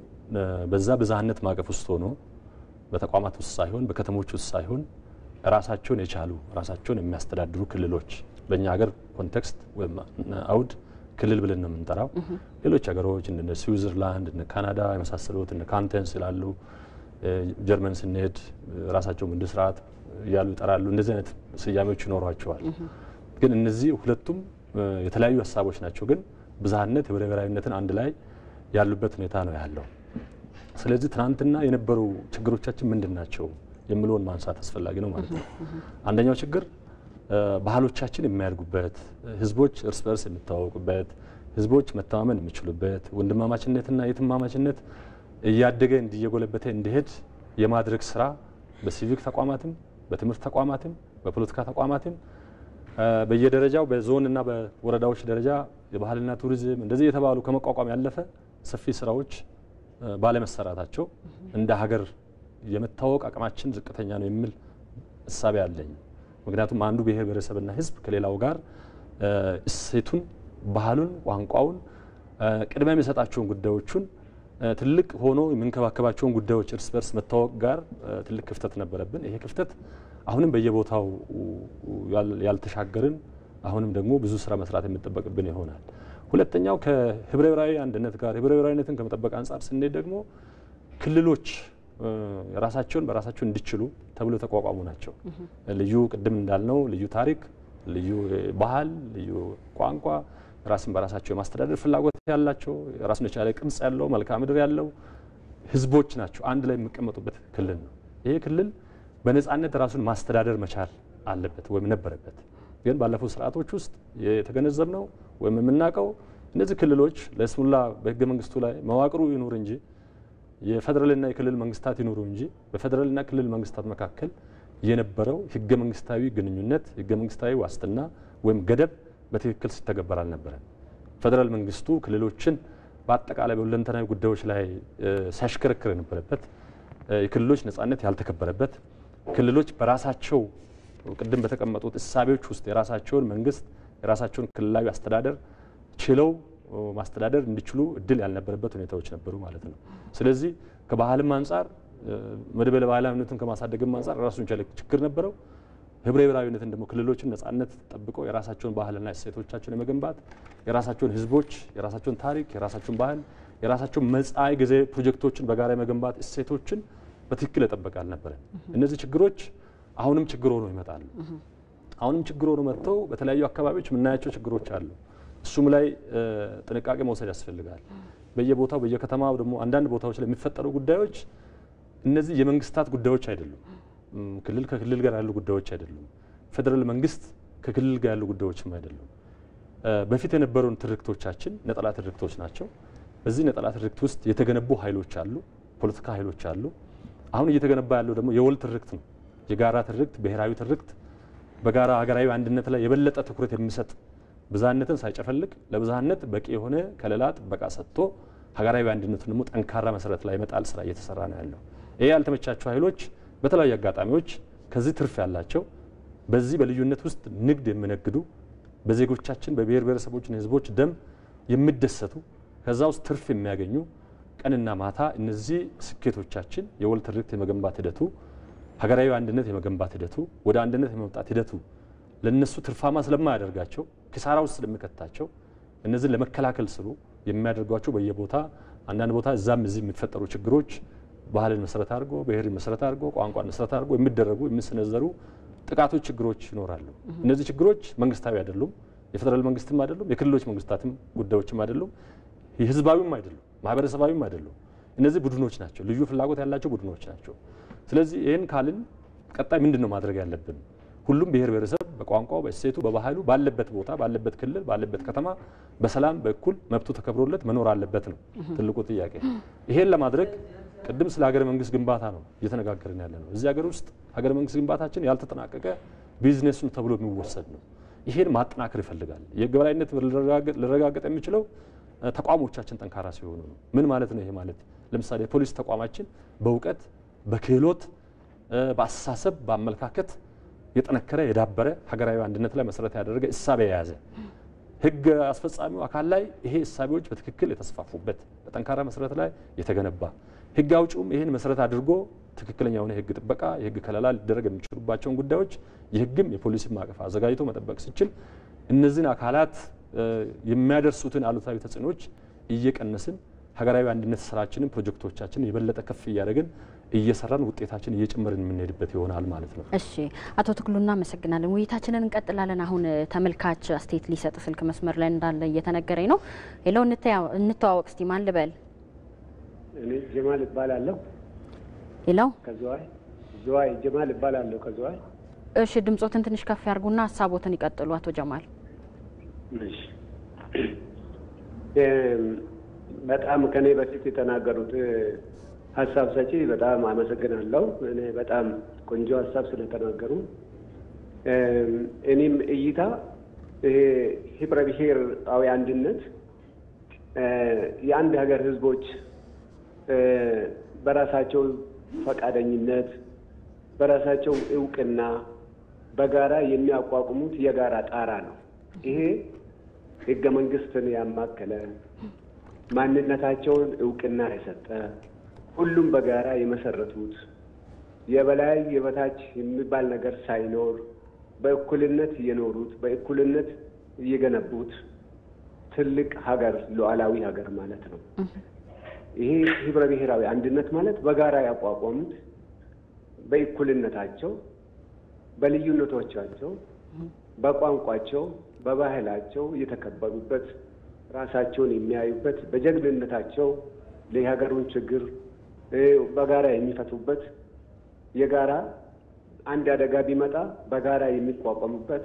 በዛ ብዝሃነት ማቀፍ ውስጥ ሆኖ በተቋማት ውስጥ ሳይሆን በከተሞች ውስጥ ሳይሆን ራሳቸውን የቻሉ ራሳቸውን የሚያስተዳድሩ ክልሎች በእኛ ሀገር ኮንቴክስት ወይም አውድ ክልል ብለን ነው የምንጠራው። ሌሎች ሀገሮች እንደ ስዊዘርላንድ፣ እንደ ካናዳ የመሳሰሉት እንደ ካንተንስ ይላሉ። ጀርመን ስንሄድ ራሳቸው መንግስት ስርዓት እያሉ ይጠራሉ። እንደዚህ አይነት ስያሜዎች ይኖሯቸዋል። ግን እነዚህ ሁለቱም የተለያዩ ሀሳቦች ናቸው። ግን ብዝሃነት ህብረ ብሔራዊነትን አንድ ላይ ያሉበት ሁኔታ ነው ያለው። ስለዚህ ትናንትና የነበሩ ችግሮቻችን ምንድን ናቸው የሚለውን ማንሳት አስፈላጊ ነው ማለት ነው። አንደኛው ችግር ባህሎቻችን የሚያድጉበት፣ ህዝቦች እርስ በርስ የሚተዋወቁበት፣ ህዝቦች መተማመን የሚችሉበት፣ ወንድማማችነትና የትማማችነት እያደገ እንዲየጎለበተ እንዲሄድ የማድረግ ስራ በሲቪክ ተቋማትም፣ በትምህርት ተቋማትም፣ በፖለቲካ ተቋማትም በየደረጃው በዞንና በወረዳዎች ደረጃ የባህልና ቱሪዝም እንደዚህ የተባሉ ከመቋቋም ያለፈ ሰፊ ስራዎች ባለመሰራታቸው እንደ ሀገር የመታወቅ አቅማችን ዝቅተኛ ነው የሚል እሳቤ አለኝ። ምክንያቱም አንዱ ብሔር ብሔረሰብና ህዝብ ከሌላው ጋር እሴቱን፣ ባህሉን፣ ቋንቋውን ቅድሚያ የሚሰጣቸውን ጉዳዮቹን ትልቅ ሆኖ የምንከባከባቸውን ጉዳዮች እርስ በርስ መታወቅ ጋር ትልቅ ክፍተት ነበረብን። ይሄ ክፍተት አሁንም በየቦታው ያልተሻገርን፣ አሁንም ደግሞ ብዙ ስራ መስራት የሚጠበቅብን ይሆናል። ሁለተኛው ከህብረ ብሔራዊ አንድነት ጋር ህብረ ብሔራዊነትን ከመጠበቅ አንጻር ስንሄድ ደግሞ ክልሎች ራሳቸውን በራሳቸው እንዲችሉ ተብሎ ተቋቋሙ ናቸው። ልዩ ቅድም እንዳልነው ልዩ ታሪክ፣ ልዩ ባህል፣ ልዩ ቋንቋ፣ ራስን በራሳቸው የማስተዳደር ፍላጎት ያላቸው ራሱን የቻለ ቅርጽ ያለው መልክዓ ምድር ያለው ህዝቦች ናቸው አንድ ላይ የሚቀመጡበት ክልል ነው። ይሄ ክልል በነጻነት ራሱን ማስተዳደር መቻል አለበት ወይም ነበረበት። ግን ባለፉት ስርዓቶች ውስጥ የተገነዘብነው ወይም የምናውቀው እነዚህ ክልሎች ለስሙላ በህገ መንግስቱ ላይ መዋቅሩ ይኑር እንጂ የፌደራልና የክልል መንግስታት ይኑሩ እንጂ በፌደራልና ክልል መንግስታት መካከል የነበረው ህገ መንግስታዊ ግንኙነት፣ ህገ መንግስታዊ ዋስትና ወይም ገደብ በትክክል ሲተገበር አልነበረም። ፌደራል መንግስቱ ክልሎችን በአጠቃላይ በሁለንተናዊ ጉዳዮች ላይ ሲያሽከረክር የነበረበት፣ የክልሎች ነጻነት ያልተከበረበት፣ ክልሎች በራሳቸው ቅድም በተቀመጡት እሳቤዎች ውስጥ የራሳቸውን መንግስት የራሳቸውን ክልላዊ አስተዳደር ችለው ማስተዳደር እንዲችሉ እድል ያልነበረበት ሁኔታዎች ነበሩ ማለት ነው። ስለዚህ ከባህልም አንፃር መደበለ ባህላዊነትን ከማሳደግም አንፃር ራሱን ቻለ ችግር ነበረው። ህብረ ብሔራዊነትን ደግሞ ክልሎችን ነጻነት ጠብቀው የራሳቸውን ባህልና እሴቶቻቸውን የመገንባት የራሳቸውን ህዝቦች የራሳቸውን ታሪክ የራሳቸውን ባህል የራሳቸውን መጻኢ ጊዜ ፕሮጀክቶችን በጋራ የመገንባት እሴቶችን በትክክል የጠበቀ አልነበረ። እነዚህ ችግሮች አሁንም ችግር ሆነው ይመጣሉ። አሁንም ችግር ሆነው መጥተው በተለያዩ አካባቢዎች የምናያቸው ችግሮች አሉ። እሱም ላይ ጥንቃቄ መውሰድ ያስፈልጋል። በየቦታው በየከተማው ደግሞ አንዳንድ ቦታዎች ላይ የሚፈጠሩ ጉዳዮች እነዚህ የመንግስታት ጉዳዮች አይደሉም። ክልል ከክልል ጋር ያሉ ጉዳዮች አይደሉም። ፌደራል መንግስት ከክልል ጋር ያሉ ጉዳዮችም አይደሉም። በፊት የነበሩን ትርክቶቻችን ነጠላ ትርክቶች ናቸው። በዚህ ነጠላ ትርክት ውስጥ የተገነቡ ኃይሎች አሉ፣ ፖለቲካ ኃይሎች አሉ። አሁን እየተገነባ ያለው ደግሞ የወል ትርክት ነው። የጋራ ትርክት፣ ብሔራዊ ትርክት በጋራ ሀገራዊ አንድነት ላይ የበለጠ ትኩረት የሚሰጥ ብዝሃነትን ሳይጨፈልቅ ለብዝሃነት በቂ የሆነ ከለላ ጥበቃ ሰጥቶ ሀገራዊ አንድነቱን ደግሞ ጠንካራ መሰረት ላይ መጣል ስራ እየተሰራ ነው ያለው። ይሄ ያልተመቻቸው ኃይሎች በተለያዩ አጋጣሚዎች ከዚህ ትርፍ ያላቸው በዚህ በልዩነት ውስጥ ንግድ የሚነግዱ በዜጎቻችን በብሔር ብሔረሰቦችና ህዝቦች ደም የሚደሰቱ ከዛ ውስጥ ትርፍ የሚያገኙ ቀንና ማታ እነዚህ ስኬቶቻችን የወል ትርክት የመገንባት ሂደቱ ሀገራዊ አንድነት የመገንባት ሂደቱ ወደ አንድነት የመምጣት ሂደቱ ለነሱ ትርፋማ ስለማያደርጋቸው ኪሳራ ውስጥ ስለሚከታቸው እነዚህን ለመከላከል ስሉ የሚያደርጓቸው በየቦታ አንዳንድ ቦታ እዛም እዚህ የሚፈጠሩ ችግሮች ባህልን መሰረት አድርጎ ብሔርን መሰረት አድርጎ ቋንቋን መሰረት አድርጎ የሚደረጉ የሚሰነዘሩ ጥቃቶች ችግሮች ይኖራሉ። እነዚህ ችግሮች መንግስታዊ አይደሉም፣ የፌደራል መንግስትም አይደሉም፣ የክልሎች መንግስታትም ጉዳዮችም አይደሉም፣ የህዝባዊም አይደሉም፣ ማህበረሰባዊም አይደሉም። እነዚህ ቡድኖች ናቸው፣ ልዩ ፍላጎት ያላቸው ቡድኖች ናቸው። ስለዚህ ይህን ካልን ቀጣይ ምንድነው ማድረግ ያለብን? ሁሉም ብሔር ብሔረሰብ በቋንቋው በእሴቱ በባህሉ ባለበት ቦታ ባለበት ክልል ባለበት ከተማ በሰላም በእኩል መብቱ ተከብሮለት መኖር አለበት ነው ትልቁ ጥያቄ። ይሄን ለማድረግ ቅድም ስለ ሀገረ መንግስት ግንባታ ነው እየተነጋገርን ያለ ነው። እዚህ ሀገር ውስጥ ሀገረ መንግስት ግንባታችን ያልተጠናቀቀ ቢዝነስን ተብሎ የሚወሰድ ነው። ይሄን ማጠናከር ይፈልጋል። የህግ የበላይነት ሊረጋገጥ የሚችለው ተቋሞቻችን ጠንካራ ሲሆኑ ነው። ምን ማለት ነው ይሄ ማለት? ለምሳሌ የፖሊስ ተቋማችን በእውቀት በክህሎት በአስተሳሰብ በአመለካከት የጠነከረ የዳበረ ሀገራዊ አንድነት ላይ መሰረት ያደረገ እሳቤ የያዘ ህግ አስፈጻሚው አካል ላይ ይሄ እሳቤዎች በትክክል የተስፋፉበት በጠንካራ መሰረት ላይ የተገነባ ህግ አውጪውም ይሄን መሰረት አድርጎ ትክክለኛ የሆነ ህግ ጥበቃ የህግ ከለላ ሊደረግ የሚችሉባቸውን ጉዳዮች የህግም የፖሊስም ማዕቀፍ አዘጋጅቶ መጠበቅ ሲችል እነዚህን አካላት የሚያደርሱትን አሉታዊ ተጽዕኖች እየቀነስን ሀገራዊ አንድነት ስራችንን ፕሮጀክቶቻችንን የበለጠ ከፍ እያደረግን እየሰራን ውጤታችን እየጨመርን የምንሄድበት ይሆናል ማለት ነው። እሺ አቶ ትክሉና አመሰግናለን። ውይይታችንን እንቀጥላለን። አሁን ተመልካች አስተያየት ሊሰጥ ስልክ መስመር ላይ እንዳለ እየተነገረኝ ነው። ሄሎ እንተዋወቅ እስቲ ማን ልበል? እኔ ጀማል እባላለሁ። ሄሎ ዝዋይ ጀማል እባላለሁ ከዝዋይ። እሺ ድምጾትን ትንሽ ከፍ ያርጉና ሀሳቦትን ይቀጥሉ አቶ ጀማል። እሺ በጣም ከኔ በፊት የተናገሩት ሀሳብ ሰጪ በጣም አመሰግናለሁ። እኔ በጣም ቆንጆ ሀሳብ ስለተናገሩ እኔም እይታ ይሄ ህብረ ብሔራዊ አንድነት የአንድ ሀገር ህዝቦች በራሳቸው ፈቃደኝነት በራሳቸው እውቅና በጋራ የሚያቋቁሙት የጋራ ጣራ ነው። ይሄ ህገ መንግስትን ያማከለ ማንነታቸውን እውቅና የሰጠ ሁሉም በጋራ የመሰረቱት የበላይ የበታች የሚባል ነገር ሳይኖር በእኩልነት የኖሩት በእኩልነት የገነቡት ትልቅ ሀገር ሉዓላዊ ሀገር ማለት ነው። ይሄ ህብረ ብሔራዊ አንድነት ማለት በጋራ ያቋቋሙት በእኩልነታቸው በልዩነቶቻቸው በቋንቋቸው በባህላቸው የተከበሩበት ራሳቸውን የሚያዩበት በጀግንነታቸው ለሀገሩን ችግር በጋራ የሚፈቱበት የጋራ አንድ አደጋ ቢመጣ በጋራ የሚቋቋሙበት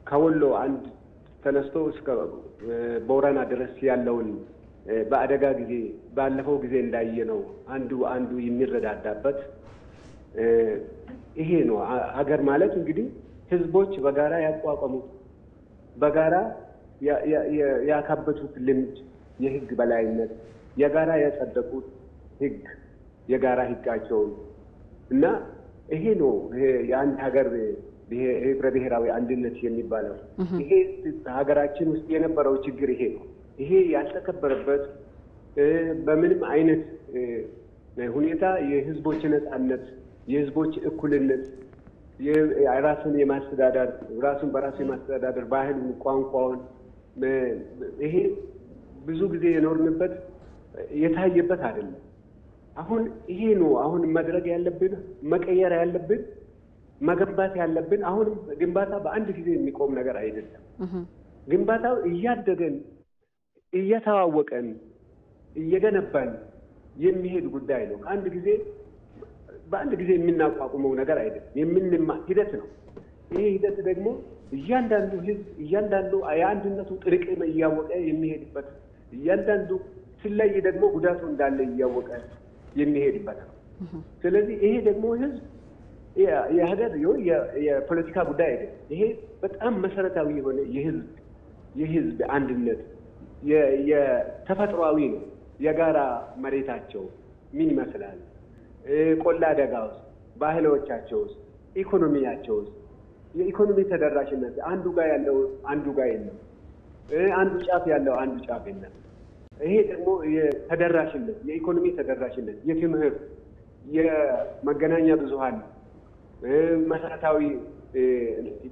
ከወሎ አንድ ተነስቶ እስከ ቦረና ድረስ ያለውን በአደጋ ጊዜ ባለፈው ጊዜ እንዳየነው አንዱ የሚረዳዳበት ይሄ ነው ሀገር ማለት። እንግዲህ ህዝቦች በጋራ ያቋቋሙት በጋራ ያካበቱት ልምድ የህግ በላይነት የጋራ ያጸደቁት ህግ የጋራ ህጋቸውን እና ይሄ ነው የአንድ ሀገር ህብረ ብሔራዊ አንድነት የሚባለው። ይሄ ሀገራችን ውስጥ የነበረው ችግር ይሄ ነው። ይሄ ያልተከበረበት በምንም አይነት ሁኔታ የህዝቦች ነጻነት፣ የህዝቦች እኩልነት፣ ራስን የማስተዳደር ራሱን በራሱ የማስተዳደር ባህሉን፣ ቋንቋውን ይሄ ብዙ ጊዜ የኖርንበት የታየበት አይደለም። አሁን ይሄ ነው አሁን መድረግ ያለብን፣ መቀየር ያለብን፣ መገንባት ያለብን። አሁን ግንባታ በአንድ ጊዜ የሚቆም ነገር አይደለም። ግንባታው እያደገን እየተዋወቀን እየገነባን የሚሄድ ጉዳይ ነው። በአንድ ጊዜ የምናቋቁመው ነገር አይደለም፣ የምንማር ሂደት ነው። ይሄ ሂደት ደግሞ እያንዳንዱ ህዝብ እያንዳንዱ የአንድነቱ ጥርቅም እያወቀ የሚሄድበት፣ እያንዳንዱ ሲለይ ደግሞ ጉዳቱ እንዳለ እያወቀ የሚሄድበት ነው። ስለዚህ ይሄ ደግሞ ህዝብ የሀገር የፖለቲካ ጉዳይ አይደለም። ይሄ በጣም መሰረታዊ የሆነ የህዝብ አንድነት የተፈጥሯዊ ነው። የጋራ መሬታቸው ምን ይመስላል? ቆላ ደጋ ውስጥ ባህሎቻቸው ውስጥ ኢኮኖሚያቸው ውስጥ የኢኮኖሚ ተደራሽነት አንዱ ጋር ያለው አንዱ ጋር የለም። አንዱ ጫፍ ያለው አንዱ ጫፍ የለም። ይሄ ደግሞ የተደራሽነት የኢኮኖሚ ተደራሽነት፣ የትምህርት፣ የመገናኛ ብዙሃን መሰረታዊ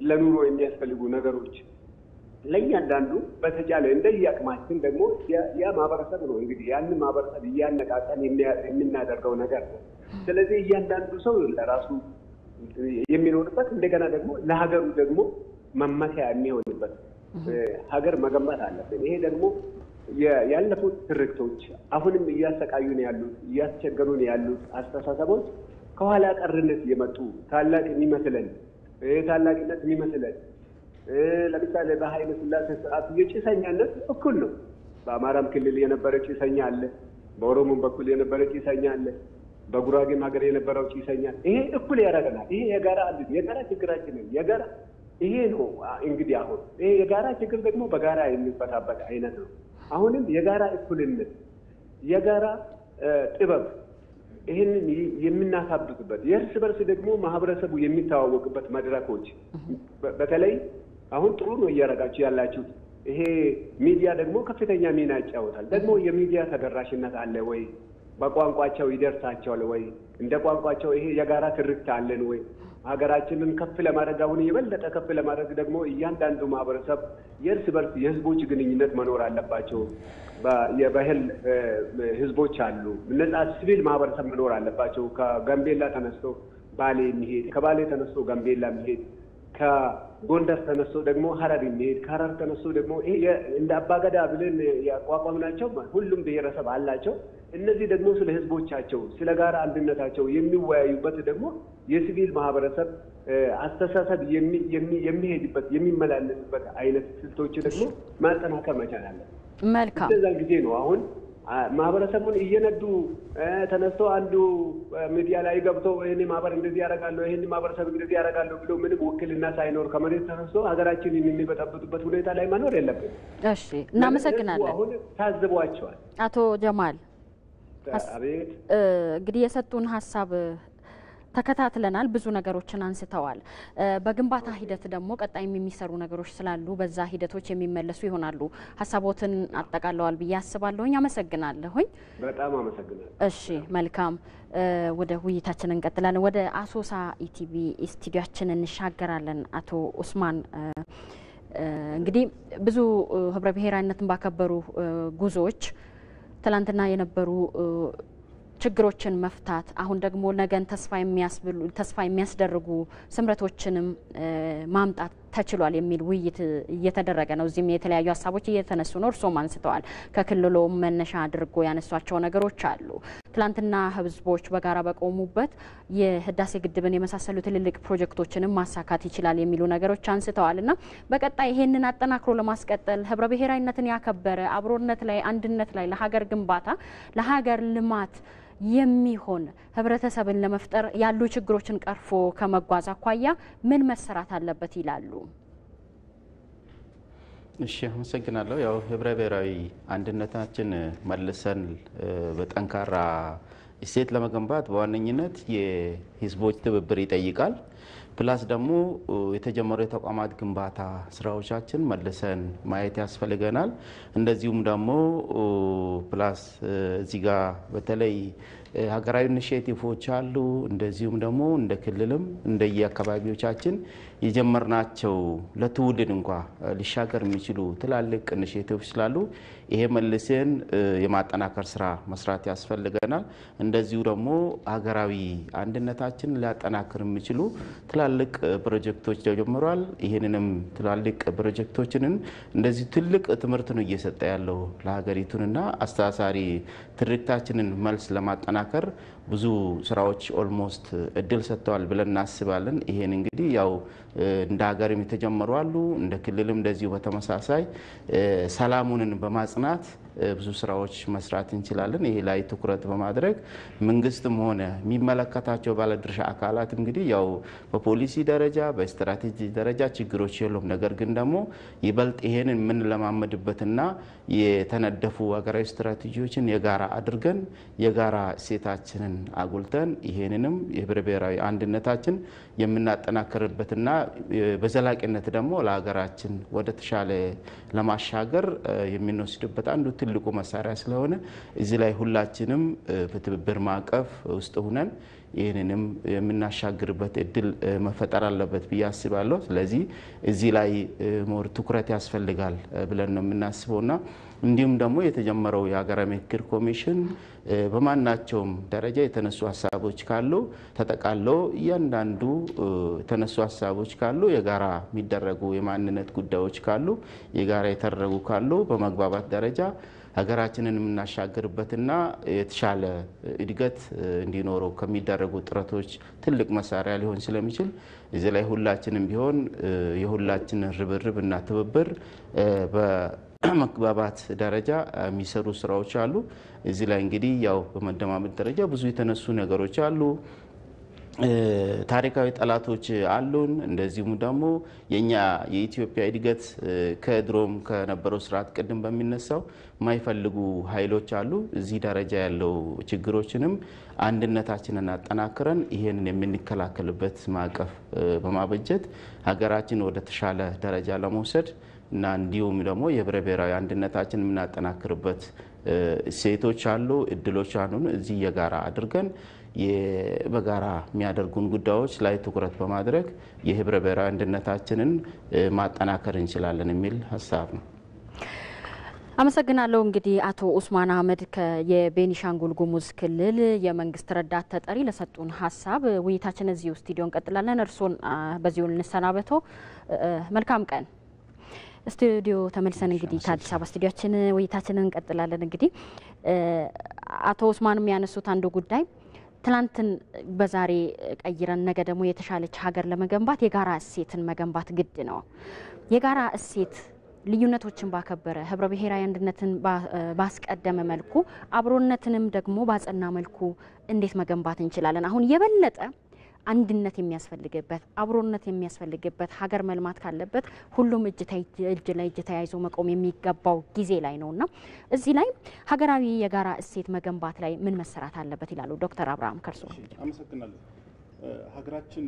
ለኑሮ የሚያስፈልጉ ነገሮች ለእያንዳንዱ በተቻለ እንደየአቅማችን ደግሞ ያ ማህበረሰብ ነው እንግዲህ ያንን ማህበረሰብ እያነቃቀን የምናደርገው ነገር ነው። ስለዚህ እያንዳንዱ ሰው ለራሱ የሚኖርበት እንደገና ደግሞ ለሀገሩ ደግሞ መመኪያ የሚሆንበት ሀገር መገንባት አለብን። ይሄ ደግሞ ያለፉት ትርክቶች አሁንም እያሰቃዩን ያሉት እያስቸገሩን ያሉት አስተሳሰቦች ከኋላ ቀርነት የመጡ ታላቅ የሚመስለን ታላቅነት የሚመስለን ለምሳሌ በኃይለ ሥላሴ ስርዓት የጭሰኛነት እኩል ነው። በአማራም ክልል የነበረ ጭሰኛ አለ፣ በኦሮሞም በኩል የነበረ ጭሰኛ አለ፣ በጉራጌም ሀገር የነበረው ጭሰኛ። ይሄ እኩል ያደርገናል። ይሄ የጋራ የጋራ ችግራችንን የጋራ ይሄ ነው እንግዲህ አሁን ይሄ የጋራ ችግር ደግሞ በጋራ የሚፈታበት አይነት ነው። አሁንም የጋራ እኩልነት የጋራ ጥበብ ይህንን የምናሳብቅበት የእርስ በርስ ደግሞ ማህበረሰቡ የሚተዋወቅበት መድረኮች በተለይ አሁን ጥሩ ነው እያደረጋችሁ ያላችሁት። ይሄ ሚዲያ ደግሞ ከፍተኛ ሚና ይጫወታል። ደግሞ የሚዲያ ተደራሽነት አለ ወይ? በቋንቋቸው ይደርሳቸዋል ወይ? እንደ ቋንቋቸው ይሄ የጋራ ትርክት አለን ወይ? ሀገራችንን ከፍ ለማድረግ አሁን የበለጠ ከፍ ለማድረግ ደግሞ እያንዳንዱ ማህበረሰብ የእርስ በርስ የህዝቦች ግንኙነት መኖር አለባቸው። የባህል ህዝቦች አሉ። ነጻ ሲቪል ማህበረሰብ መኖር አለባቸው። ከጋምቤላ ተነስቶ ባሌ የሚሄድ፣ ከባሌ ተነስቶ ጋምቤላ የሚሄድ፣ ከጎንደር ተነስቶ ደግሞ ሀረር የሚሄድ፣ ከሀረር ተነስቶ ደግሞ ይሄ እንደ አባገዳ ብለን ያቋቋምናቸው ሁሉም ብሔረሰብ አላቸው። እነዚህ ደግሞ ስለ ህዝቦቻቸው ስለ ጋራ አንድነታቸው የሚወያዩበት ደግሞ የሲቪል ማህበረሰብ አስተሳሰብ የሚሄድበት የሚመላለስበት አይነት ስልቶች ደግሞ ማጠናከር መቻል አለ። መልካም። በዛን ጊዜ ነው አሁን ማህበረሰቡን እየነዱ ተነስቶ አንዱ ሚዲያ ላይ ገብቶ ይሄን ማህበር እንደዚህ ያደርጋለሁ ይሄን ማህበረሰብ እንደዚህ ያደርጋለሁ ብሎ ምንም ውክልና ሳይኖር ከመሬት ተነስቶ ሀገራችንን የሚበጠብጡበት ሁኔታ ላይ መኖር የለብንም። እሺ፣ እናመሰግናለን። አሁን ታዝቧቸዋል። አቶ ጀማል አቤት። እንግዲህ የሰጡን ሀሳብ ተከታትለናል። ብዙ ነገሮችን አንስተዋል። በግንባታ ሂደት ደግሞ ቀጣይም የሚሰሩ ነገሮች ስላሉ በዛ ሂደቶች የሚመለሱ ይሆናሉ። ሀሳቦትን አጠቃለዋል ብዬ አስባለሁኝ። አመሰግናለሁኝ። በጣም አመሰግናለሁ። እሺ፣ መልካም። ወደ ውይይታችን እንቀጥላለን። ወደ አሶሳ ኢቲቪ ስቱዲዮአችን እንሻገራለን። አቶ ኡስማን እንግዲህ ብዙ ህብረ ብሔራዊነትን ባከበሩ ጉዞዎች ትላንትና የነበሩ ችግሮችን መፍታት አሁን ደግሞ ነገን ተስፋ የሚያስደርጉ ስምረቶችንም ማምጣት ተችሏል የሚል ውይይት እየተደረገ ነው። እዚህም የተለያዩ ሀሳቦች እየተነሱ ነው። እርሶም አንስተዋል። ከክልሉ መነሻ አድርጎ ያነሷቸው ነገሮች አሉ። ትላንትና ህዝቦች በጋራ በቆሙበት የህዳሴ ግድብን የመሳሰሉ ትልልቅ ፕሮጀክቶችንም ማሳካት ይችላል የሚሉ ነገሮች አንስተዋል እና በቀጣይ ይሄንን አጠናክሮ ለማስቀጠል ህብረ ብሔራዊነትን ያከበረ አብሮነት ላይ አንድነት ላይ ለሀገር ግንባታ ለሀገር ልማት የሚሆን ህብረተሰብን ለመፍጠር ያሉ ችግሮችን ቀርፎ ከመጓዝ አኳያ ምን መሰራት አለበት ይላሉ? እሺ፣ አመሰግናለሁ። ያው ህብረ ብሔራዊ አንድነታችን መልሰን በጠንካራ እሴት ለመገንባት በዋነኝነት የህዝቦች ትብብር ይጠይቃል። ፕላስ ደግሞ የተጀመሩ የተቋማት ግንባታ ስራዎቻችን መልሰን ማየት ያስፈልገናል። እንደዚሁም ደግሞ ፕላስ እዚህ ጋር በተለይ ሀገራዊ ኢኒሼቲቮች አሉ። እንደዚሁም ደግሞ እንደ ክልልም እንደየአካባቢዎቻችን የጀመርናቸው ለትውልድ እንኳ ሊሻገር የሚችሉ ትላልቅ ኢኒሼቲቮች ስላሉ ይሄ መልሰን የማጠናከር ስራ መስራት ያስፈልገናል። እንደዚሁ ደግሞ ሀገራዊ አንድነታችን ሊያጠናክር የሚችሉ ትላልቅ ፕሮጀክቶች ተጀምረዋል። ይሄንንም ትላልቅ ፕሮጀክቶችንን እንደዚህ ትልቅ ትምህርት ነው እየሰጠ ያለው ለሀገሪቱንና አስተሳሳሪ ትርክታችንን መልስ ለማጠናከር ብዙ ስራዎች ኦልሞስት እድል ሰጥተዋል ብለን እናስባለን። ይሄን እንግዲህ ያው እንደ ሀገርም የተጀመሩ አሉ፣ እንደ ክልልም እንደዚሁ በተመሳሳይ ሰላሙንን በማጽናት ብዙ ስራዎች መስራት እንችላለን። ይሄ ላይ ትኩረት በማድረግ መንግስትም ሆነ የሚመለከታቸው ባለድርሻ አካላት እንግዲህ ያው በፖሊሲ ደረጃ በስትራቴጂ ደረጃ ችግሮች የሉም። ነገር ግን ደግሞ ይበልጥ ይሄንን ምን ለማመድበትና የተነደፉ ሀገራዊ ስትራቴጂዎችን የጋራ አድርገን የጋራ እሴታችንን አጉልተን ይሄንንም የህብረ ብሔራዊ አንድነታችን የምናጠናክርበትና በዘላቂነት ደግሞ ለሀገራችን ወደ ተሻለ ለማሻገር የምንወስድበት አንዱ ትልቁ መሳሪያ ስለሆነ እዚህ ላይ ሁላችንም በትብብር ማዕቀፍ ውስጥ ሆነን ይሄንንም የምናሻግርበት እድል መፈጠር አለበት ብዬ አስባለሁ። ስለዚህ እዚህ ላይ ሞር ትኩረት ያስፈልጋል ብለን ነው የምናስበውና እንዲሁም ደግሞ የተጀመረው የሀገራዊ ምክክር ኮሚሽን በማናቸውም ደረጃ የተነሱ ሀሳቦች ካሉ ተጠቃለው እያንዳንዱ የተነሱ ሀሳቦች ካሉ የጋራ የሚደረጉ የማንነት ጉዳዮች ካሉ የጋራ የተደረጉ ካሉ በመግባባት ደረጃ ሀገራችንን የምናሻግርበትና የተሻለ እድገት እንዲኖረው ከሚደረጉ ጥረቶች ትልቅ መሳሪያ ሊሆን ስለሚችል እዚህ ላይ ሁላችንም ቢሆን የሁላችንን ርብርብና ትብብር በመግባባት ደረጃ የሚሰሩ ስራዎች አሉ። እዚህ ላይ እንግዲህ ያው በመደማመጥ ደረጃ ብዙ የተነሱ ነገሮች አሉ። ታሪካዊ ጠላቶች አሉን። እንደዚሁም ደግሞ የኛ የኢትዮጵያ እድገት ከድሮም ከነበረው ስርዓት ቀደም በሚነሳው ማይፈልጉ ኃይሎች አሉ። እዚህ ደረጃ ያለው ችግሮችንም አንድነታችንን አጠናክረን ይሄንን የምንከላከልበት ማዕቀፍ በማበጀት ሀገራችን ወደ ተሻለ ደረጃ ለመውሰድ እና እንዲሁም ደግሞ የህብረ ብሔራዊ አንድነታችንን የምናጠናክርበት እሴቶች አሉ፣ እድሎች አሉ። እዚህ የጋራ አድርገን በጋራ የሚያደርጉን ጉዳዮች ላይ ትኩረት በማድረግ የህብረ ብሔራዊ አንድነታችንን ማጠናከር እንችላለን የሚል ሀሳብ ነው። አመሰግናለሁ። እንግዲህ አቶ ኡስማን አህመድ የቤኒሻንጉል ጉሙዝ ክልል የመንግስት ረዳት ተጠሪ ለሰጡን ሀሳብ ውይይታችን እዚሁ ስቱዲዮ እንቀጥላለን። እርሶን በዚሁ እንሰናበተው። መልካም ቀን። ስቱዲዮ ተመልሰን እንግዲህ ከአዲስ አበባ ስቱዲዮችን ውይይታችንን እንቀጥላለን። እንግዲህ አቶ ኡስማን የሚያነሱት አንዱ ጉዳይ ትላንትን በዛሬ ቀይረን ነገ ደግሞ የተሻለች ሀገር ለመገንባት የጋራ እሴትን መገንባት ግድ ነው። የጋራ እሴት ልዩነቶችን ባከበረ ህብረ ብሔራዊ አንድነትን ባስቀደመ መልኩ አብሮነትንም ደግሞ ባጸና መልኩ እንዴት መገንባት እንችላለን? አሁን የበለጠ አንድነት የሚያስፈልግበት አብሮነት የሚያስፈልግበት ሀገር መልማት ካለበት ሁሉም እጅ ለእጅ ተያይዞ መቆም የሚገባው ጊዜ ላይ ነውና እዚህ ላይ ሀገራዊ የጋራ እሴት መገንባት ላይ ምን መሰራት አለበት ይላሉ ዶክተር አብርሃም ከርሶ? አመሰግናለሁ። ሀገራችን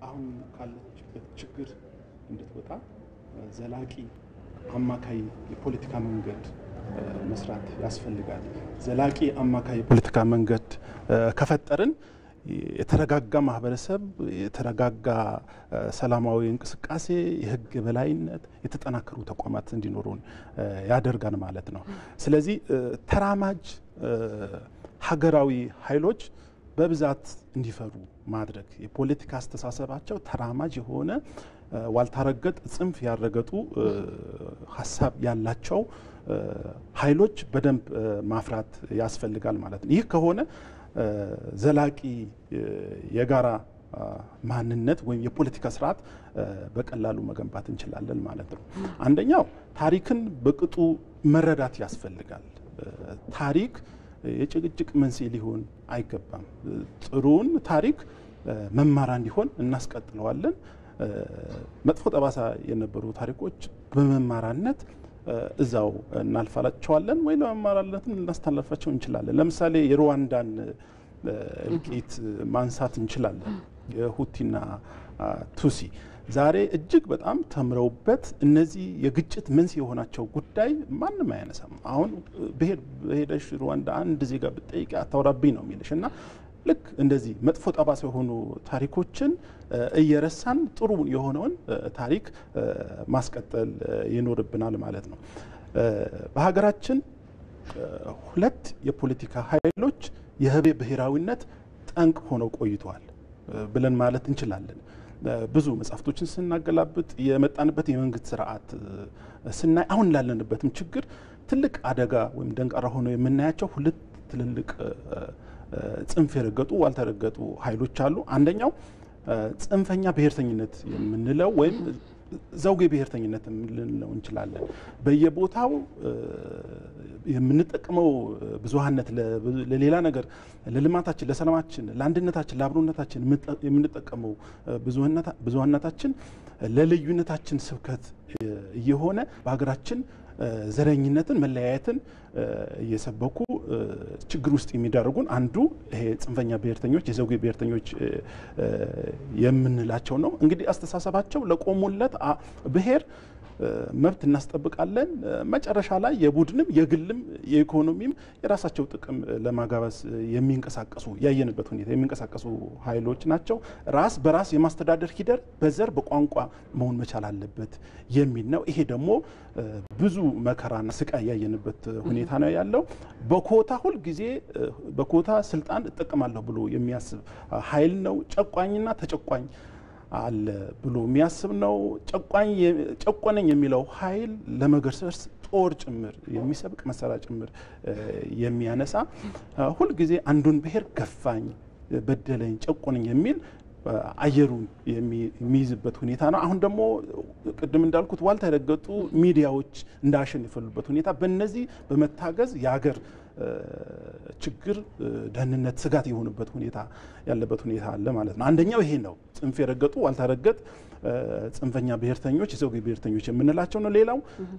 አሁን ካለችበት ችግር እንድትወጣ ዘላቂ አማካይ የፖለቲካ መንገድ መስራት ያስፈልጋል። ዘላቂ አማካይ የፖለቲካ መንገድ ከፈጠርን የተረጋጋ ማህበረሰብ፣ የተረጋጋ ሰላማዊ እንቅስቃሴ፣ የህግ በላይነት፣ የተጠናከሩ ተቋማት እንዲኖሩን ያደርጋል ማለት ነው። ስለዚህ ተራማጅ ሀገራዊ ኃይሎች በብዛት እንዲፈሩ ማድረግ የፖለቲካ አስተሳሰባቸው ተራማጅ የሆነ ዋልታረገጥ ጽንፍ ያረገጡ ሀሳብ ያላቸው ኃይሎች በደንብ ማፍራት ያስፈልጋል ማለት ነው። ይህ ከሆነ ዘላቂ የጋራ ማንነት ወይም የፖለቲካ ስርዓት በቀላሉ መገንባት እንችላለን ማለት ነው። አንደኛው ታሪክን በቅጡ መረዳት ያስፈልጋል። ታሪክ የጭቅጭቅ መንስኤ ሊሆን አይገባም። ጥሩን ታሪክ መማሪያ እንዲሆን እናስቀጥለዋለን። መጥፎ ጠባሳ የነበሩ ታሪኮች በመማሪያነት እዛው እናልፋቸዋለን ወይ ለማራለትን እናስተላልፋቸው እንችላለን። ለምሳሌ የሩዋንዳን እልቂት ማንሳት እንችላለን። የሁቲና ቱሲ ዛሬ እጅግ በጣም ተምረውበት እነዚህ የግጭት መንስኤ የሆናቸው ጉዳይ ማንም አያነሳም። አሁን በሄደሽ ሩዋንዳ አንድ ዜጋ ብትጠይቂ አታውራብኝ ነው የሚልሽ እና ልክ እንደዚህ መጥፎ ጠባሳ የሆኑ ታሪኮችን እየረሳን ጥሩ የሆነውን ታሪክ ማስቀጠል ይኖርብናል ማለት ነው። በሀገራችን ሁለት የፖለቲካ ኃይሎች የብሔራዊነት ጠንቅ ሆነው ቆይተዋል ብለን ማለት እንችላለን። ብዙ መጽሐፍቶችን ስናገላብጥ የመጣንበት የመንግስት ስርዓት ስናይ አሁን ላለንበትም ችግር ትልቅ አደጋ ወይም ደንቃራ ሆነው የምናያቸው ሁለት ትልልቅ ጽንፍ የረገጡ ዋልተረገጡ ኃይሎች አሉ። አንደኛው ጽንፈኛ ብሔርተኝነት የምንለው ወይም ዘውጌ ብሔርተኝነት ልንለው እንችላለን። በየቦታው የምንጠቀመው ብዙሃነት ለሌላ ነገር ለልማታችን፣ ለሰላማችን፣ ለአንድነታችን፣ ለአብሮነታችን የምንጠቀመው ብዙሃነታችን ለልዩነታችን ስብከት እየሆነ በሀገራችን ዘረኝነትን፣ መለያየትን እየሰበኩ ችግር ውስጥ የሚዳርጉን አንዱ ይሄ ጽንፈኛ ብሔርተኞች የዘውጌ ብሔርተኞች የምንላቸው ነው። እንግዲህ አስተሳሰባቸው ለቆሙለት ብሔር መብት እናስጠብቃለን፣ መጨረሻ ላይ የቡድንም የግልም የኢኮኖሚም የራሳቸው ጥቅም ለማጋበስ የሚንቀሳቀሱ ያየንበት ሁኔታ የሚንቀሳቀሱ ኃይሎች ናቸው። ራስ በራስ የማስተዳደር ሂደት በዘር በቋንቋ መሆን መቻል አለበት የሚል ነው። ይሄ ደግሞ ብዙ መከራና ስቃይ ያየንበት ሁኔታ ነው ያለው። በኮታ ሁል ጊዜ በኮታ ስልጣን እጠቀማለሁ ብሎ የሚያስብ ኃይል ነው። ጨቋኝና ተጨቋኝ አለ ብሎ የሚያስብ ነው። ጨቆነኝ የሚለው ኃይል ለመገርሰስ ጦር ጭምር የሚሰብቅ መሳሪያ ጭምር የሚያነሳ ሁል ጊዜ አንዱን ብሔር ገፋኝ፣ በደለኝ፣ ጨቆነኝ የሚል አየሩን የሚይዝበት ሁኔታ ነው። አሁን ደግሞ ቅድም እንዳልኩት ዋልተረገጡ ሚዲያዎች እንዳሸን የፈሉበት ሁኔታ በእነዚህ በመታገዝ የሀገር ችግር ደህንነት ስጋት የሆነበት ሁኔታ ያለበት ሁኔታ አለ ማለት ነው። አንደኛው ይሄ ነው። ጽንፍ የረገጡ ዋልተረገጥ ጽንፈኛ ብሔርተኞች የዘውጌ ብሔርተኞች የምንላቸው ነው። ሌላው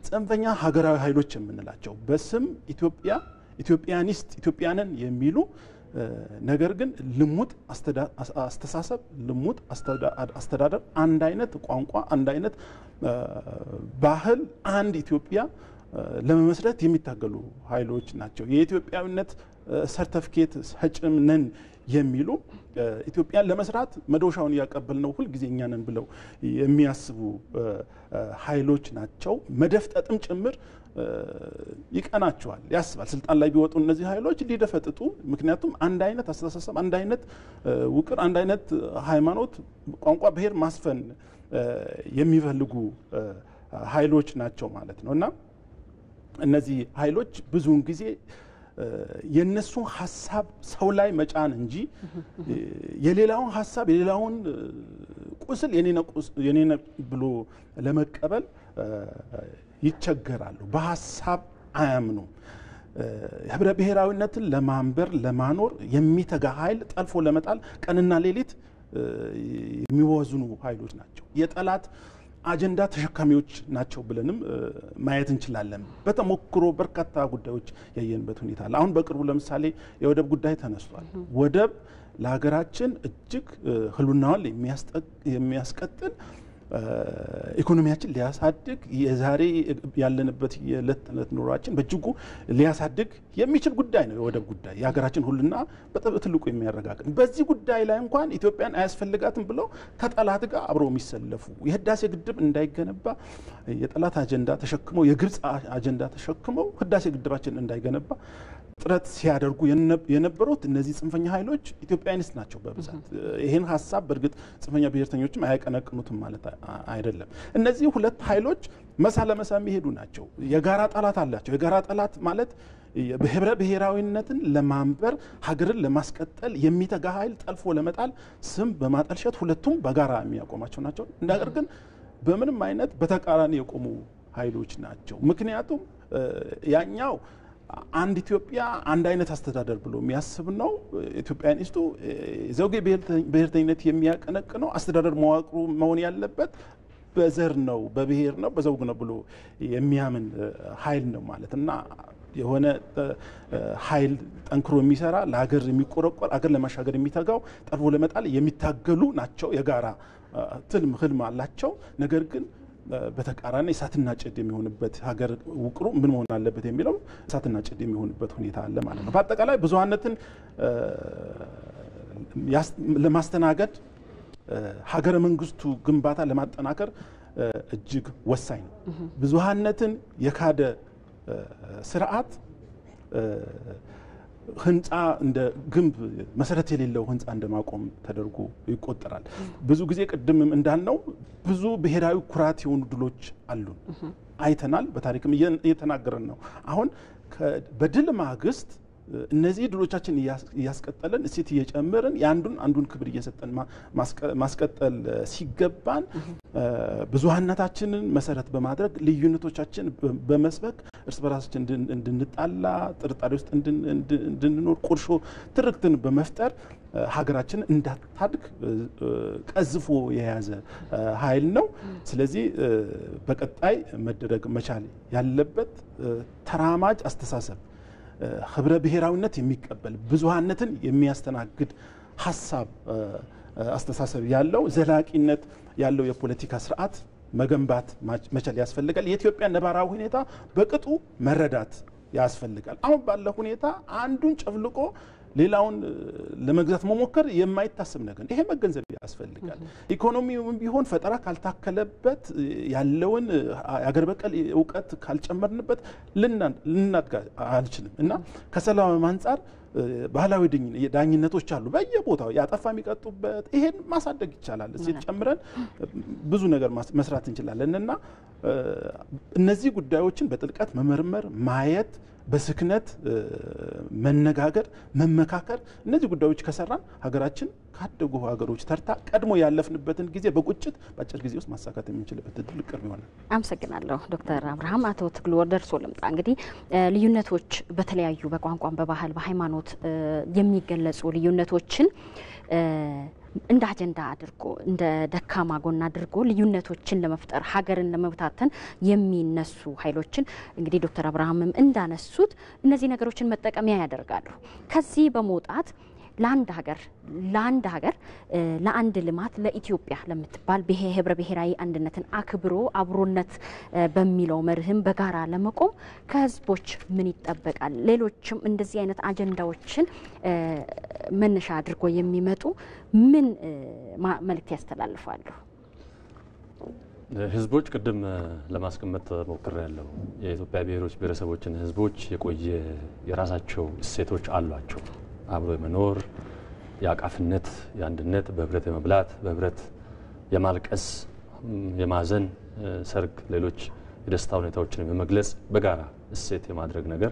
ጽንፈኛ ሀገራዊ ኃይሎች የምንላቸው በስም ኢትዮጵያኒስት ኢትዮጵያንን የሚሉ ነገር ግን ልሙጥ አስተሳሰብ፣ ልሙጥ አስተዳደር፣ አንድ አይነት ቋንቋ፣ አንድ አይነት ባህል፣ አንድ ኢትዮጵያ ለመመስረት የሚታገሉ ኃይሎች ናቸው። የኢትዮጵያዊነት ሰርቲፊኬት ሰጭም ነን የሚሉ ኢትዮጵያን ለመስራት መዶሻውን ያቀበል ነው ሁል ጊዜ እኛ ነን ብለው የሚያስቡ ኃይሎች ናቸው። መደፍጠጥም ጭምር ይቀናቸዋል፣ ያስባል። ስልጣን ላይ ቢወጡ እነዚህ ኃይሎች ሊደፈጥጡ፣ ምክንያቱም አንድ አይነት አስተሳሰብ፣ አንድ አይነት ውቅር፣ አንድ አይነት ሃይማኖት፣ ቋንቋ፣ ብሔር ማስፈን የሚፈልጉ ኃይሎች ናቸው ማለት ነው እና እነዚህ ኃይሎች ብዙውን ጊዜ የነሱን ሐሳብ ሰው ላይ መጫን እንጂ የሌላውን ሐሳብ የሌላውን ቁስል የኔነ ብሎ ለመቀበል ይቸገራሉ። በሐሳብ አያምኑም። ህብረ ብሔራዊነትን ለማንበር ለማኖር የሚተጋ ኃይል ጠልፎ ለመጣል ቀንና ሌሊት የሚወዝኑ ኃይሎች ናቸው። የጠላት አጀንዳ ተሸካሚዎች ናቸው ብለንም ማየት እንችላለን። በተሞክሮ በርካታ ጉዳዮች ያየንበት ሁኔታ አለ። አሁን በቅርቡ ለምሳሌ የወደብ ጉዳይ ተነስቷል። ወደብ ለሀገራችን እጅግ ህልውናዋን የሚያስቀጥል ኢኮኖሚያችን ሊያሳድግ የዛሬ ያለንበት የዕለት ተዕለት ኑሯችን በእጅጉ ሊያሳድግ የሚችል ጉዳይ ነው። የወደብ ጉዳይ የሀገራችን ሁሉና በትልቁ የሚያረጋግጥ በዚህ ጉዳይ ላይ እንኳን ኢትዮጵያን አያስፈልጋትም ብለው ከጠላት ጋር አብረው የሚሰለፉ የህዳሴ ግድብ እንዳይገነባ የጠላት አጀንዳ ተሸክመው የግብጽ አጀንዳ ተሸክመው ህዳሴ ግድባችን እንዳይገነባ ጥረት ሲያደርጉ የነበሩት እነዚህ ጽንፈኛ ኃይሎች ኢትዮጵያኒስት ናቸው በብዛት። ይሄን ሐሳብ በእርግጥ ጽንፈኛ ብሔርተኞችም አያቀነቅኑትም ማለት አይደለም። እነዚህ ሁለት ኃይሎች መሳ ለመሳ የሚሄዱ ናቸው። የጋራ ጠላት አላቸው። የጋራ ጠላት ማለት በህብረ ብሔራዊነትን ለማንበር ሀገርን ለማስቀጠል የሚተጋ ኃይል ጠልፎ ለመጣል ስም በማጠልሸት ሁለቱም በጋራ የሚያቆማቸው ናቸው። ነገር ግን በምንም አይነት በተቃራኒ የቆሙ ኃይሎች ናቸው። ምክንያቱም ያኛው አንድ ኢትዮጵያ አንድ አይነት አስተዳደር ብሎ የሚያስብ ነው። ኢትዮጵያኒስቱ ዘውጌ ብሔርተኝነት የሚያቀነቅነው አስተዳደር መዋቅሩ መሆን ያለበት በዘር ነው በብሔር ነው በዘውግ ነው ብሎ የሚያምን ኃይል ነው ማለት እና የሆነ ኃይል ጠንክሮ የሚሰራ ለሀገር የሚቆረቆር ሀገር ለማሻገር የሚተጋው ጠርቦ ለመጣል የሚታገሉ ናቸው። የጋራ ህልም አላቸው። ነገር ግን በተቃራኒ እሳትና ጭድ የሚሆንበት ሀገር ውቅሩ ምን መሆን አለበት የሚለው እሳትና ጭድ የሚሆንበት ሁኔታ አለ ማለት ነው። በአጠቃላይ ብዙሃነትን ለማስተናገድ ሀገረ መንግስቱ ግንባታ ለማጠናከር እጅግ ወሳኝ ነው። ብዙሃነትን የካደ ስርዓት ህንፃ እንደ ግንብ መሰረት የሌለው ህንፃ እንደማቆም ተደርጎ ይቆጠራል። ብዙ ጊዜ ቅድምም እንዳልነው ብዙ ብሔራዊ ኩራት የሆኑ ድሎች አሉን አይተናል። በታሪክም እየተናገረን ነው። አሁን በድል ማግስት እነዚህ ድሎቻችን እያስቀጠለን እሴት እየጨመርን አንዱን ክብር እየሰጠን ማስቀጠል ሲገባን ብዙሃነታችንን መሰረት በማድረግ ልዩነቶቻችን በመስበክ እርስ በራሳችን እንድንጣላ ጥርጣሬ ውስጥ እንድንኖር ቁርሾ ትርክትን በመፍጠር ሀገራችን እንዳታድግ ቀዝፎ የያዘ ኃይል ነው። ስለዚህ በቀጣይ መደረግ መቻል ያለበት ተራማጅ አስተሳሰብ ህብረ ብሔራዊነት የሚቀበል ብዙሃነትን የሚያስተናግድ ሐሳብ አስተሳሰብ ያለው ዘላቂነት ያለው የፖለቲካ ስርዓት መገንባት መቻል ያስፈልጋል። የኢትዮጵያ ነባራዊ ሁኔታ በቅጡ መረዳት ያስፈልጋል። አሁን ባለው ሁኔታ አንዱን ጨፍልቆ ሌላውን ለመግዛት መሞከር የማይታሰብ ነገር ይሄ መገንዘብ ያስፈልጋል። ኢኮኖሚውም ቢሆን ፈጠራ ካልታከለበት ያለውን አገር በቀል ዕውቀት ካልጨመርንበት ልናድግ አልችልም እና ከሰላም አንፃር ባህላዊ ዳኝነቶች አሉ በየቦታው ያጠፋ የሚቀጡበት ይሄን ማሳደግ ይቻላል። እዚህ ጨምረን ብዙ ነገር መስራት እንችላለን እና እነዚህ ጉዳዮችን በጥልቀት መመርመር ማየት በስክነት መነጋገር መመካከር እነዚህ ጉዳዮች ከሰራን ሀገራችን ካደጉ ሀገሮች ተርታ ቀድሞ ያለፍንበትን ጊዜ በቁጭት በአጭር ጊዜ ውስጥ ማሳካት የምንችልበት እድል ቅርብ ይሆናል። አመሰግናለሁ ዶክተር አብርሃም። አቶ ትግሉ ወደ እርስዎ ልምጣ። እንግዲህ ልዩነቶች በተለያዩ በቋንቋም በባህል በሃይማኖት የሚገለጹ ልዩነቶችን እንደ አጀንዳ አድርጎ እንደ ደካማ ጎና አድርጎ ልዩነቶችን ለመፍጠር ሀገርን ለመብታተን የሚነሱ ኃይሎችን እንግዲህ ዶክተር አብርሃምም እንዳነሱት እነዚህ ነገሮችን መጠቀሚያ ያደርጋሉ። ከዚህ በመውጣት ለአንድ ሀገር ለአንድ ልማት ለኢትዮጵያ ለምትባል ህብረ ብሔራዊ አንድነትን አክብሮ አብሮነት በሚለው መርህም በጋራ ለመቆም ከህዝቦች ምን ይጠበቃል? ሌሎችም እንደዚህ አይነት አጀንዳዎችን መነሻ አድርጎ የሚመጡ ምን መልእክት ያስተላልፋሉ? ህዝቦች ቅድም ለማስቀመጥ ሞክሬያለሁ። የኢትዮጵያ ብሔሮች ብሔረሰቦችና ህዝቦች የቆየ የራሳቸው እሴቶች አሏቸው። አብሮ የመኖር የአቃፍነት የአንድነት በህብረት የመብላት በህብረት የማልቀስ የማዘን ሰርግ ሌሎች የደስታ ሁኔታዎችን የመግለጽ በጋራ እሴት የማድረግ ነገር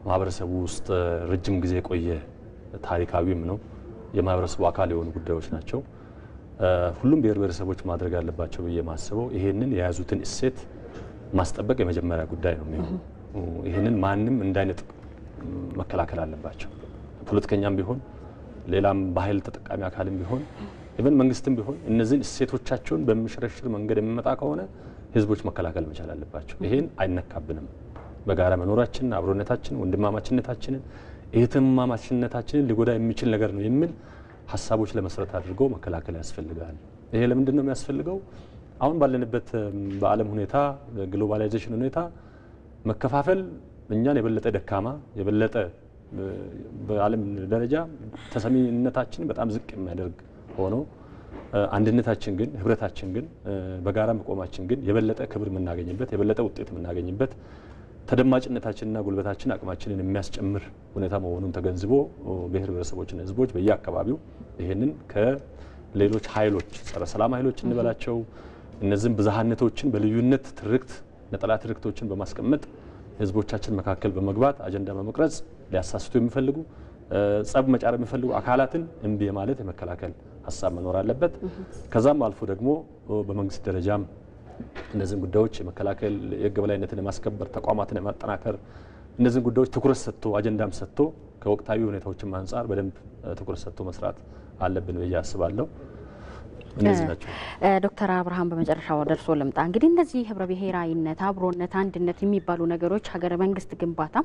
ማህበረሰቡ ውስጥ ረጅም ጊዜ የቆየ ታሪካዊም ነው። የማህበረሰቡ አካል የሆኑ ጉዳዮች ናቸው። ሁሉም ብሔር ብሔረሰቦች ማድረግ ያለባቸው ብዬ ማስበው ይሄንን የያዙትን እሴት ማስጠበቅ የመጀመሪያ ጉዳይ ነው የሚሆነው። ይሄንን ማንም እንዳይነጥቅ መከላከል አለባቸው። ፖለቲከኛም ቢሆን ሌላም በኃይል ተጠቃሚ አካልም ቢሆን ኢቨን መንግስትም ቢሆን እነዚህን እሴቶቻቸውን በሚሸረሽር መንገድ የሚመጣ ከሆነ ህዝቦች መከላከል መቻል አለባቸው። ይሄን አይነካብንም። በጋራ መኖራችን አብሮነታችን ወንድማማችነታችንን እህትማማችነታችንን ሊጎዳ የሚችል ነገር ነው የሚል ሀሳቦች ለመስረት አድርጎ መከላከል ያስፈልጋል። ይሄ ለምንድን ነው የሚያስፈልገው? አሁን ባለንበት በዓለም ሁኔታ ግሎባላይዜሽን ሁኔታ መከፋፈል እኛን የበለጠ ደካማ የበለጠ በዓለም ደረጃ ተሰሚነታችን በጣም ዝቅ የሚያደርግ ሆኖ አንድነታችን ግን ህብረታችን ግን በጋራ መቆማችን ግን የበለጠ ክብር የምናገኝበት የበለጠ ውጤት የምናገኝበት ተደማጭነታችንና ጉልበታችን አቅማችንን የሚያስጨምር ሁኔታ መሆኑን ተገንዝቦ ብሔር ብሔረሰቦችና ህዝቦች በየአካባቢው ይሄንን ከሌሎች ኃይሎች ጸረ ሰላም ኃይሎች እንበላቸው እነዚህን ብዝሃነቶችን በልዩነት ትርክት ነጠላ ትርክቶችን በማስቀመጥ ህዝቦቻችን መካከል በመግባት አጀንዳ በመቅረጽ ሊያሳስቱ የሚፈልጉ ጸብ መጫር የሚፈልጉ አካላትን እንቢ ማለት የመከላከል ሀሳብ መኖር አለበት። ከዛም አልፎ ደግሞ በመንግስት ደረጃም እነዚህን ጉዳዮች የመከላከል የህግ የበላይነትን የማስከበር ተቋማትን የማጠናከር እነዚህን ጉዳዮች ትኩረት ሰጥቶ አጀንዳም ሰጥቶ ከወቅታዊ ሁኔታዎችም አንጻር በደንብ ትኩረት ሰጥቶ መስራት አለብን ብዬ አስባለሁ። እነዚህ ናቸው። ዶክተር አብርሃም በመጨረሻው ደርሶ ልምጣ። እንግዲህ እነዚህ ህብረ ብሔራዊነት፣ አብሮነት፣ አንድነት የሚባሉ ነገሮች ሀገረ መንግስት ግንባታ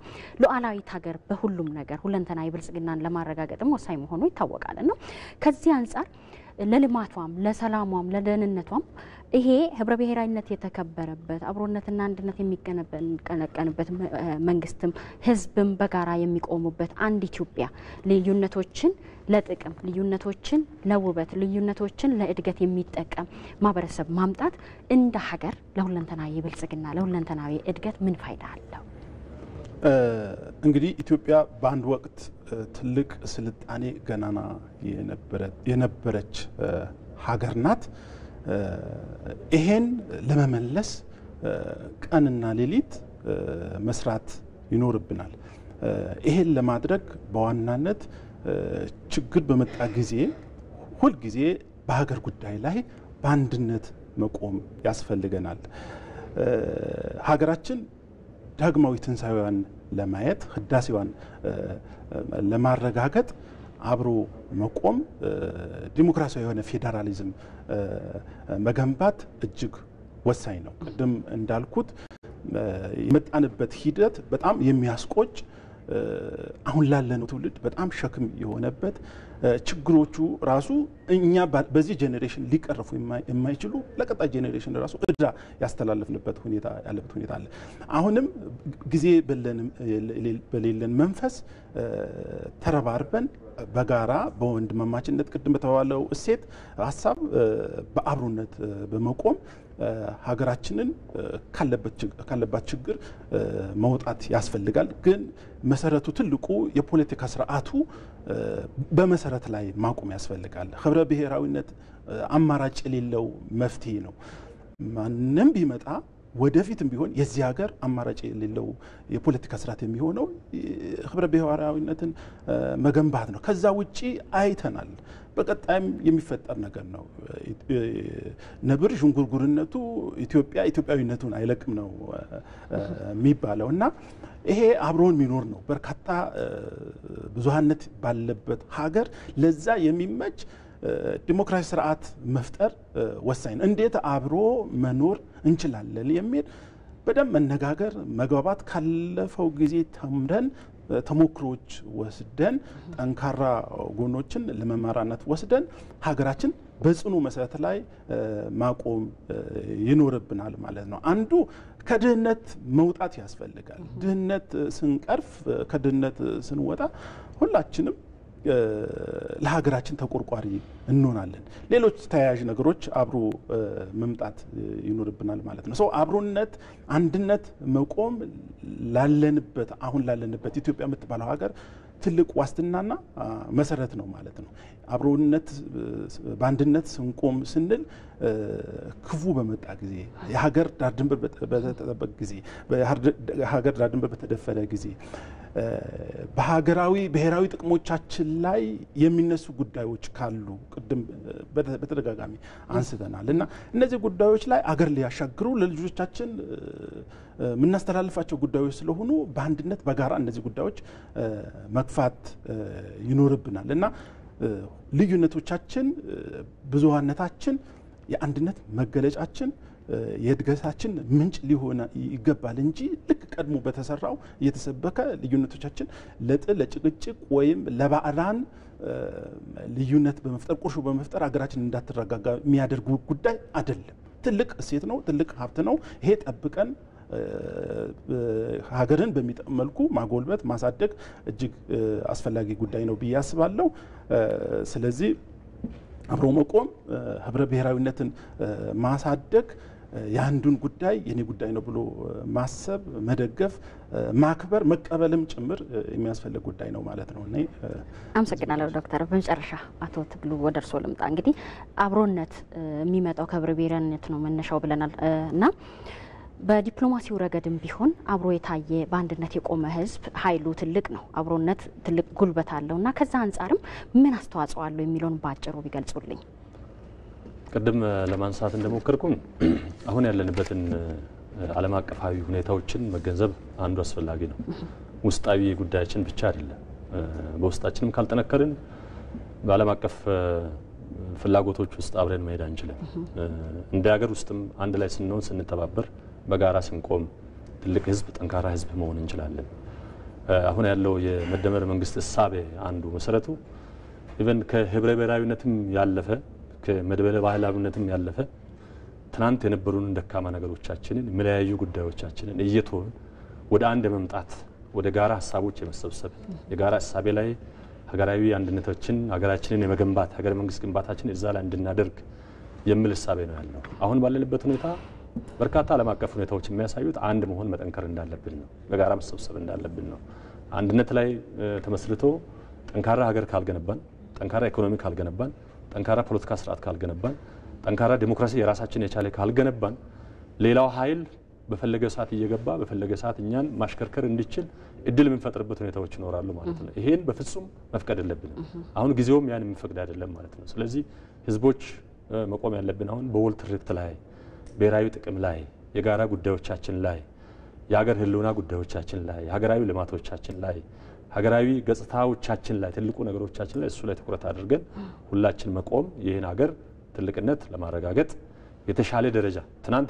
ሉዓላዊት ሀገር በሁሉም ነገር ሁለንተናዊ ብልጽግናን ለማረጋገጥም ወሳኝ መሆኑ ይታወቃልና ከዚህ አንጻር ለልማቷም ለሰላሟም ለደህንነቷም ይሄ ህብረ ብሔራዊነት የተከበረበት አብሮነትና አንድነት የሚቀነቀንበት መንግስትም ህዝብም በጋራ የሚቆሙበት አንድ ኢትዮጵያ ልዩነቶችን ለጥቅም ልዩነቶችን ለውበት ልዩነቶችን ለእድገት የሚጠቀም ማህበረሰብ ማምጣት እንደ ሀገር ለሁለንተናዊ ብልጽግና ለሁለንተናዊ እድገት ምን ፋይዳ አለው? እንግዲህ ኢትዮጵያ በአንድ ወቅት ትልቅ ስልጣኔ ገናና የነበረች ሀገር ናት። ይሄን ለመመለስ ቀንና ሌሊት መስራት ይኖርብናል። ይሄን ለማድረግ በዋናነት ችግር በመጣ ጊዜ ሁል ጊዜ በሀገር ጉዳይ ላይ በአንድነት መቆም ያስፈልገናል። ሀገራችን ዳግማዊ ትንሣኤዋን ለማየት ህዳሴዋን ለማረጋገጥ አብሮ መቆም ዲሞክራሲያዊ የሆነ ፌዴራሊዝም መገንባት እጅግ ወሳኝ ነው። ቅድም እንዳልኩት የመጣንበት ሂደት በጣም የሚያስቆጭ አሁን ላለነው ትውልድ በጣም ሸክም የሆነበት ችግሮቹ ራሱ እኛ በዚህ ጄኔሬሽን ሊቀርፉ የማይችሉ ለቀጣይ ጄኔሬሽን ራሱ እዳ ያስተላለፍንበት ሁኔታ ያለበት ሁኔታ አለ። አሁንም ጊዜ በሌለን መንፈስ ተረባርበን በጋራ በወንድማማችነት ቅድም በተባለው እሴት ሀሳብ በአብሮነት በመቆም ሀገራችንን ካለባት ችግር መውጣት ያስፈልጋል። ግን መሰረቱ ትልቁ የፖለቲካ ስርዓቱ በመሰረት ላይ ማቆም ያስፈልጋል። ህብረ ብሔራዊነት አማራጭ የሌለው መፍትሄ ነው። ማንም ቢመጣ ወደፊትም ቢሆን የዚህ ሀገር አማራጭ የሌለው የፖለቲካ ስርዓት የሚሆነው ህብረ ብሔራዊነትን መገንባት ነው። ከዛ ውጪ አይተናል። በቀጣይም የሚፈጠር ነገር ነው። ነብር ዥንጉርጉርነቱ ኢትዮጵያዊነቱን አይለቅም ነው የሚባለው እና ይሄ አብሮን የሚኖር ነው። በርካታ ብዙሃነት ባለበት ሀገር ለዛ የሚመች ዲሞክራሲ ስርዓት መፍጠር ወሳኝ ነው። እንዴት አብሮ መኖር እንችላለን የሚል በደንብ መነጋገር መግባባት ካለፈው ጊዜ ተምረን ተሞክሮች ወስደን ጠንካራ ጎኖችን ለመማራነት ወስደን ሀገራችን በጽኑ መሰረት ላይ ማቆም ይኖርብናል ማለት ነው። አንዱ ከድህነት መውጣት ያስፈልጋል። ድህነት ስንቀርፍ ከድህነት ስንወጣ ሁላችንም ለሀገራችን ተቆርቋሪ እንሆናለን። ሌሎች ተያያዥ ነገሮች አብሮ መምጣት ይኖርብናል ማለት ነው። አብሮነት፣ አንድነት መቆም ላለንበት አሁን ላለንበት ኢትዮጵያ የምትባለው ሀገር ትልቅ ዋስትናና መሰረት ነው ማለት ነው። አብሮነት በአንድነት ስንቆም ስንል ክፉ በመጣ ጊዜ የሀገር ዳር ድንበር በተጠበቀ ጊዜ የሀገር ዳር ድንበር በተደፈረ ጊዜ በሀገራዊ ብሔራዊ ጥቅሞቻችን ላይ የሚነሱ ጉዳዮች ካሉ ቅድም በተደጋጋሚ አንስተናል እና እነዚህ ጉዳዮች ላይ አገር ሊያሻግሩ ለልጆቻችን የምናስተላልፋቸው ጉዳዮች ስለሆኑ በአንድነት በጋራ እነዚህ ጉዳዮች መግፋት ይኖርብናል እና ልዩነቶቻችን ብዙሃነታችን የአንድነት መገለጫችን የእድገታችን ምንጭ ሊሆን ይገባል እንጂ ልክ ቀድሞ በተሰራው እየተሰበከ ልዩነቶቻችን ለጥል ለጭቅጭቅ ወይም ለባዕዳን ልዩነት በመፍጠር ቁርሾ በመፍጠር ሀገራችን እንዳትረጋጋ የሚያደርጉ ጉዳይ አይደለም። ትልቅ እሴት ነው፣ ትልቅ ሀብት ነው። ይሄ ጠብቀን ሀገርን በሚጠቅም መልኩ ማጎልበት ማሳደግ እጅግ አስፈላጊ ጉዳይ ነው ብዬ አስባለሁ። ስለዚህ አብሮ መቆም ህብረ ብሔራዊነትን ማሳደግ የአንዱን ጉዳይ የኔ ጉዳይ ነው ብሎ ማሰብ መደገፍ ማክበር መቀበልም ጭምር የሚያስፈልግ ጉዳይ ነው ማለት ነው። እኔ አመሰግናለሁ ዶክተር። በመጨረሻ አቶ ትግሉ ወደ እርሶ ልምጣ። እንግዲህ አብሮነት የሚመጣው ከህብረ ብሔራዊነት ነው መነሻው ብለናል እና በዲፕሎማሲው ረገድም ቢሆን አብሮ የታየ በአንድነት የቆመ ህዝብ ኃይሉ ትልቅ ነው። አብሮነት ትልቅ ጉልበት አለውና ከዛ አንጻርም ምን አስተዋጽኦ አለው የሚለውን ባጭሩ ቢገልጹልኝ። ቅድም ለማንሳት እንደሞከርኩኝ አሁን ያለንበትን ዓለም አቀፋዊ ሁኔታዎችን መገንዘብ አንዱ አስፈላጊ ነው። ውስጣዊ ጉዳያችን ብቻ አይደለም። በውስጣችንም ካልጠነከርን በዓለም አቀፍ ፍላጎቶች ውስጥ አብረን መሄድ አንችልም። እንደ ሀገር ውስጥም አንድ ላይ ስንሆን ስንተባበር በጋራ ስንቆም ትልቅ ህዝብ ጠንካራ ህዝብ መሆን እንችላለን። አሁን ያለው የመደመር መንግስት እሳቤ አንዱ መሰረቱ ኢቨን ከህብረ ብሔራዊነትም ያለፈ ከመድበለ ባህላዊነትም ያለፈ ትናንት የነበሩን ደካማ ነገሮቻችንን የሚለያዩ ጉዳዮቻችንን እየተወን ወደ አንድ መምጣት ወደ ጋራ ሀሳቦች የመሰብሰብ የጋራ እሳቤ ላይ ሀገራዊ አንድነታችን ሀገራችንን የመገንባት ሀገር መንግስት ግንባታችን እዛ ላይ እንድናደርግ የሚል እሳቤ ነው ያለው። አሁን ባለንበት ሁኔታ በርካታ ዓለም አቀፍ ሁኔታዎች የሚያሳዩት አንድ መሆን መጠንከር እንዳለብን ነው። በጋራ መሰብሰብ እንዳለብን ነው። አንድነት ላይ ተመስርቶ ጠንካራ ሀገር ካልገነባን፣ ጠንካራ ኢኮኖሚ ካልገነባን፣ ጠንካራ ፖለቲካ ስርዓት ካልገነባን፣ ጠንካራ ዲሞክራሲ የራሳችን የቻለ ካልገነባን ሌላው ኃይል በፈለገ ሰዓት እየገባ በፈለገ ሰዓት እኛን ማሽከርከር እንዲችል እድል የምንፈጥርበት ሁኔታዎች ይኖራሉ ማለት ነው። ይሄን በፍጹም መፍቀድ የለብንም። አሁን ጊዜውም ያን የሚፈቅድ አይደለም ማለት ነው። ስለዚህ ህዝቦች መቆም ያለብን አሁን በወል ትርክት ላይ ብሔራዊ ጥቅም ላይ የጋራ ጉዳዮቻችን ላይ የሀገር ህልውና ጉዳዮቻችን ላይ የሀገራዊ ልማቶቻችን ላይ ሀገራዊ ገጽታዎቻችን ላይ ትልቁ ነገሮቻችን ላይ እሱ ላይ ትኩረት አድርገን ሁላችን መቆም ይሄን ሀገር ትልቅነት ለማረጋገጥ የተሻለ ደረጃ ትናንት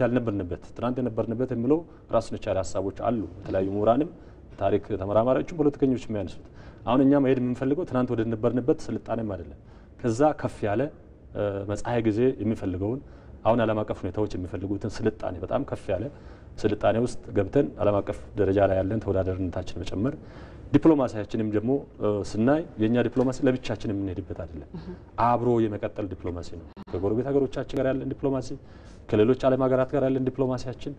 የነበርንበት የሚለው ራሱን የቻለ ሀሳቦች አሉ። የተለያዩ ምሁራንም ታሪክ ተመራማሪዎችም ፖለቲከኞች የሚያነሱት አሁን እኛ መሄድ የምንፈልገው ትናንት ወደ ነበርንበት ስልጣኔም አይደለም ከዛ ከፍ ያለ መጻኤ ጊዜ የሚፈልገውን አሁን ዓለም አቀፍ ሁኔታዎች የሚፈልጉትን ስልጣኔ በጣም ከፍ ያለ ስልጣኔ ውስጥ ገብተን ዓለም አቀፍ ደረጃ ላይ ያለን ተወዳዳሪነታችን መጨመር ዲፕሎማሲያችንም ደግሞ ስናይ የኛ ዲፕሎማሲ ለብቻችን የምንሄድበት አይደለም። አብሮ የመቀጠል ዲፕሎማሲ ነው። ከጎረቤት ሀገሮቻችን ጋር ያለን ዲፕሎማሲ ከሌሎች ዓለም ሀገራት ጋር ያለን ዲፕሎማሲያችን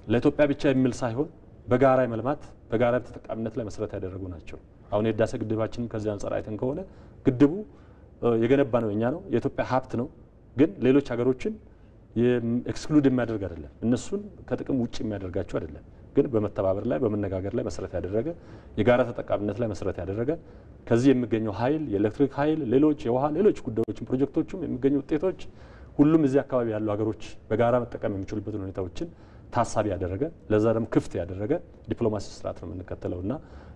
ለኢትዮጵያ ብቻ የሚል ሳይሆን በጋራ የመልማት በጋራ ተጠቃሚነት ላይ መሰረት ያደረጉ ናቸው። አሁን የህዳሴ ግድባችንም ከዚህ አንፃር አይተን ከሆነ ግድቡ የገነባ ነው እኛ ነው የኢትዮጵያ ሀብት ነው። ግን ሌሎች ሀገሮችን ኤክስክሉድ የሚያደርግ አይደለም። እነሱን ከጥቅም ውጪ የሚያደርጋቸው አይደለም። ግን በመተባበር ላይ በመነጋገር ላይ መሰረት ያደረገ የጋራ ተጠቃሚነት ላይ መሰረት ያደረገ ከዚህ የሚገኘው ኃይል የኤሌክትሪክ ኃይል ሌሎች የውሃ ሌሎች ጉዳዮችን ፕሮጀክቶችም የሚገኙ ውጤቶች ሁሉም እዚህ አካባቢ ያሉ ሀገሮች በጋራ መጠቀም የሚችሉበት ሁኔታዎችን ታሳቢ ያደረገ ለዛ ደግሞ ክፍት ያደረገ ዲፕሎማሲ ስርዓት ነው የምንከተለውና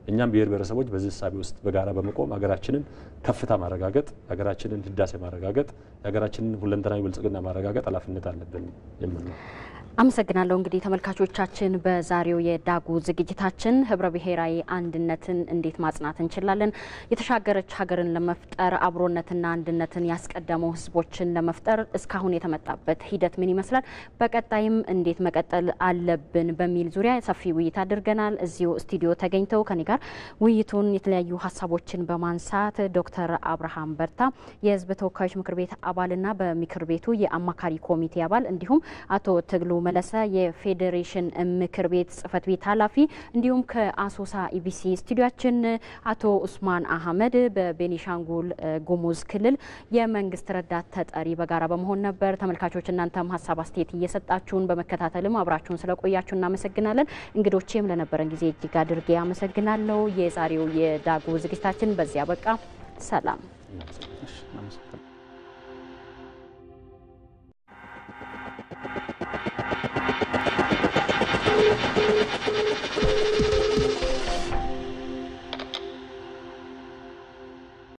እኛም ብሔር ብሔረሰቦች በዚህ ሀሳብ ውስጥ በጋራ በመቆም ሀገራችንን ከፍታ ማረጋገጥ ሀገራችንን ህዳሴ ማረጋገጥ ሀገራችንን ሁለንተናዊ ብልጽግና ማረጋገጥ ኃላፊነት አለብን የሚል ነው። አመሰግናለሁ። እንግዲህ ተመልካቾቻችን በዛሬው የዳጉ ዝግጅታችን ህብረ ብሔራዊ አንድነትን እንዴት ማጽናት እንችላለን፣ የተሻገረች ሀገርን ለመፍጠር አብሮነትና አንድነትን ያስቀደሙ ህዝቦችን ለመፍጠር እስካሁን የተመጣበት ሂደት ምን ይመስላል፣ በቀጣይም እንዴት መቀጠል አለብን በሚል ዙሪያ ሰፊ ውይይት አድርገናል። እዚሁ ስቱዲዮ ተገኝተው ከኔ ጋር ውይይቱን የተለያዩ ሀሳቦችን በማንሳት ዶክተር አብርሃም በርታ የህዝብ ተወካዮች ምክር ቤት አባልና በምክር ቤቱ የአማካሪ ኮሚቴ አባል እንዲሁም አቶ ትግሉ መለሰ የፌዴሬሽን ምክር ቤት ጽህፈት ቤት ኃላፊ እንዲሁም ከአሶሳ ኢቢሲ ስቱዲዮአችን አቶ ኡስማን አህመድ በቤኒሻንጉል ጉሙዝ ክልል የመንግስት ረዳት ተጠሪ በጋራ በመሆን ነበር። ተመልካቾች እናንተም ሀሳብ አስተያየት እየሰጣችሁን በመከታተልም አብራችሁን ስለቆያችሁ እናመሰግናለን። እንግዶቼም ለነበረን ጊዜ እጅግ አድርጌ አመሰግናለሁ። የዛሬው የዳጉ ዝግጅታችን በዚያ በቃ። ሰላም።